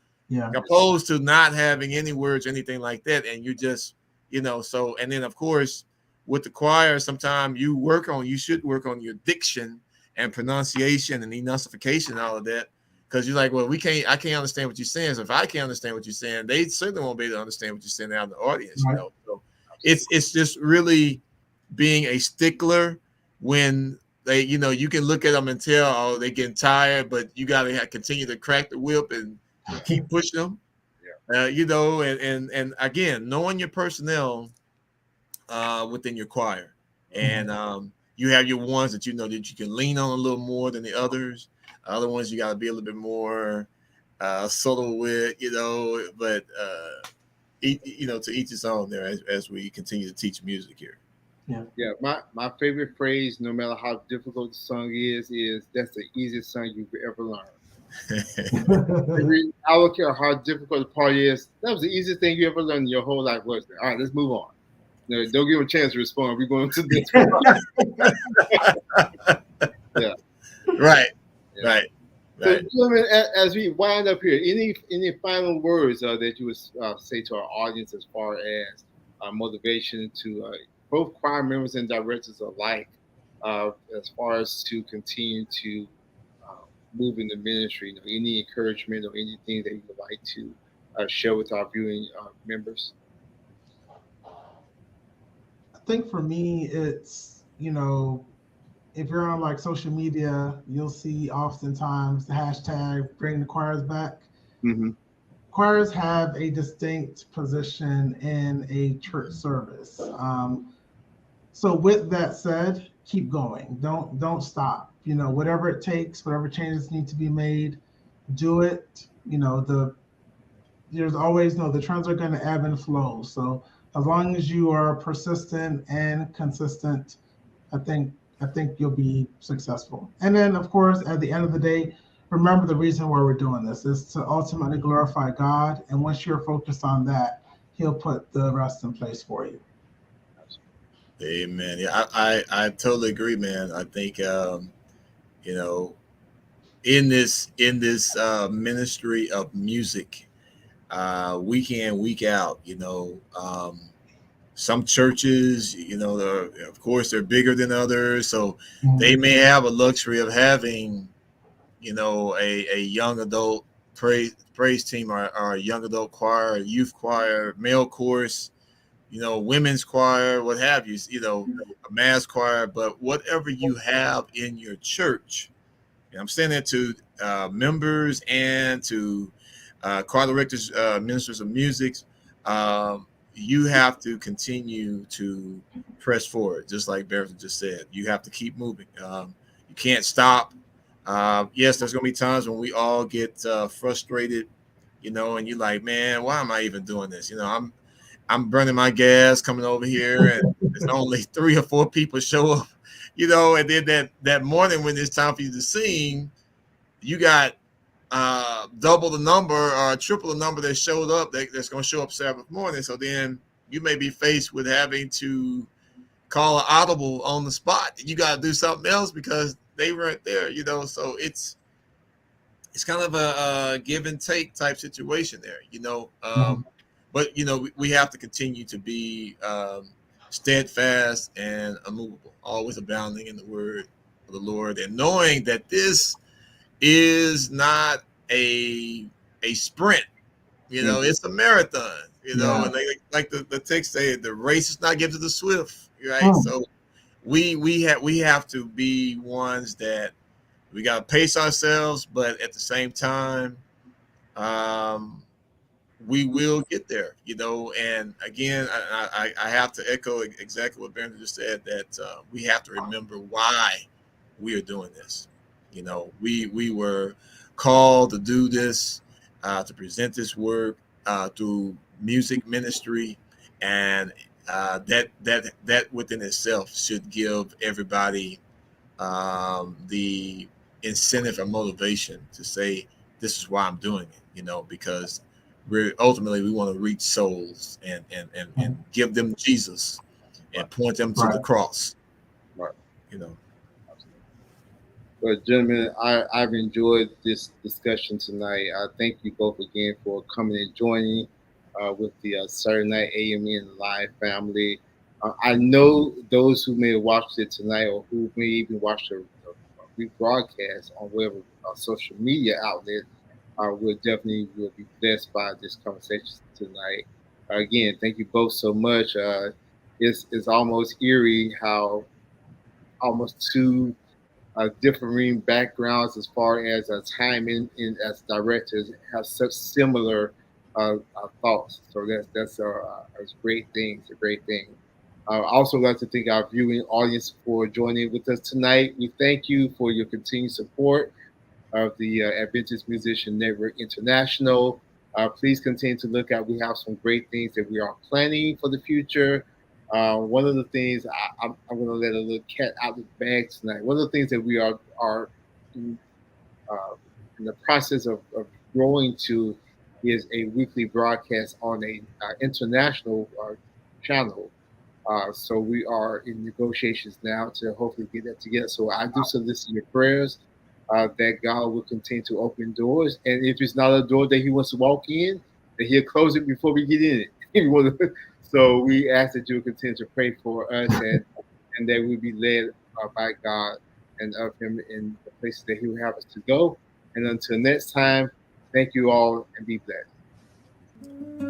opposed to not having any words, anything like that. And you just, you know, so, and then of course, with the choir, sometimes you should work on your diction and pronunciation and enunciation and all of that, because you're like, well, I can't understand what you're saying. So if I can't understand what you're saying, they certainly won't be able to understand what you're saying out in the audience. You know, so it's just really being a stickler when they, you know, you can look at them and tell, they're getting tired, but you got to continue to crack the whip and keep pushing them. You know, and again, knowing your personnel within your choir, and you have your ones that you know that you can lean on a little more than the others. Other ones you got to be a little bit more subtle with, you know. But you know, to each his own there as we continue to teach music here. Yeah, my favorite phrase, no matter how difficult the song is that's the easiest song you've ever learned. I don't care how difficult the part is. That was the easiest thing you ever learned in your whole life. Was all right? Let's move on. No, don't give him a chance to respond. We're going to this one. Yeah. Right. Yeah. Right. So, gentlemen, as we wind up here, any final words that you would say to our audience as far as motivation to both choir members and directors alike, as far as to continue to move in the ministry? You know, any encouragement or anything that you would like to share with our viewing members? I think for me, it's, if you're on like social media, you'll see oftentimes the hashtag bring the choirs back. Mm-hmm. Choirs have a distinct position in a church service. So with that said, keep going. Don't stop. Whatever it takes, whatever changes need to be made, do it. There's always the trends are going to ebb and flow. So as long as you are persistent and consistent, I think you'll be successful. And then, of course, at the end of the day, remember the reason why we're doing this is to ultimately glorify God. And once you're focused on that, He'll put the rest in place for you. Amen. Yeah, I totally agree, man. I think in this ministry of music, week in, week out, some churches, of course, they're bigger than others, so they may have a luxury of having, a young adult praise team or a young adult choir, a youth choir, male chorus, women's choir, what have you, a mass choir. But whatever you have in your church, and I'm saying that to members and to choir directors, ministers of music, you have to continue to press forward, just like Barrington just said. You have to keep moving. You can't stop. Yes, there's going to be times when we all get frustrated, and you're like, man, why am I even doing this? I'm burning my gas coming over here, and there's only 3 or 4 people show up, and then that morning when it's time for you to sing, you got double the number or triple the number that showed up that's going to show up Sabbath morning. So then you may be faced with having to call an audible on the spot. You got to do something else because they weren't there, so it's kind of a give and take type situation there, but we have to continue to be steadfast and immovable, always abounding in the word of the Lord, and knowing that this is not a sprint, it's a marathon, and they, like the text say, the race is not given to the swift, right? So we have to be ones that we got to pace ourselves, but at the same time, we will get there, and again, I have to echo exactly what Barrington just said, that we have to remember why we are doing this. We were called to do this, to present this work through music ministry, and that within itself should give everybody the incentive or motivation to say, this is why I'm doing it, because we want to reach souls and give them Jesus and point them to the cross. Right. Well, gentlemen, I've enjoyed this discussion tonight. I thank you both again for coming and joining with the Saturday Night A.M.N Live family. I know those who may have watched it tonight or who may even watch the rebroadcast on whatever social media outlet will be blessed by this conversation tonight. Again, thank you both so much. It's almost eerie how almost two differing backgrounds as far as time in as directors have such similar thoughts. So that's a great thing. It's a great thing. I also like to thank our viewing audience for joining with us tonight. We thank you for your continued support of the Adventist Musician Network International. Please continue to look out. We have some great things that we are planning for the future. One of the things I'm going to let a little cat out of the bag tonight. One of the things that we are in, in the process of growing to is a weekly broadcast on a international channel. So we are in negotiations now to hopefully get that together. So I do solicit your prayers that God will continue to open doors. And if it's not a door that He wants to walk in, that He'll close it before we get in it. So we ask that you will continue to pray for us and that we be led by God and of Him in the places that He will have us to go. And until next time, thank you all and be blessed.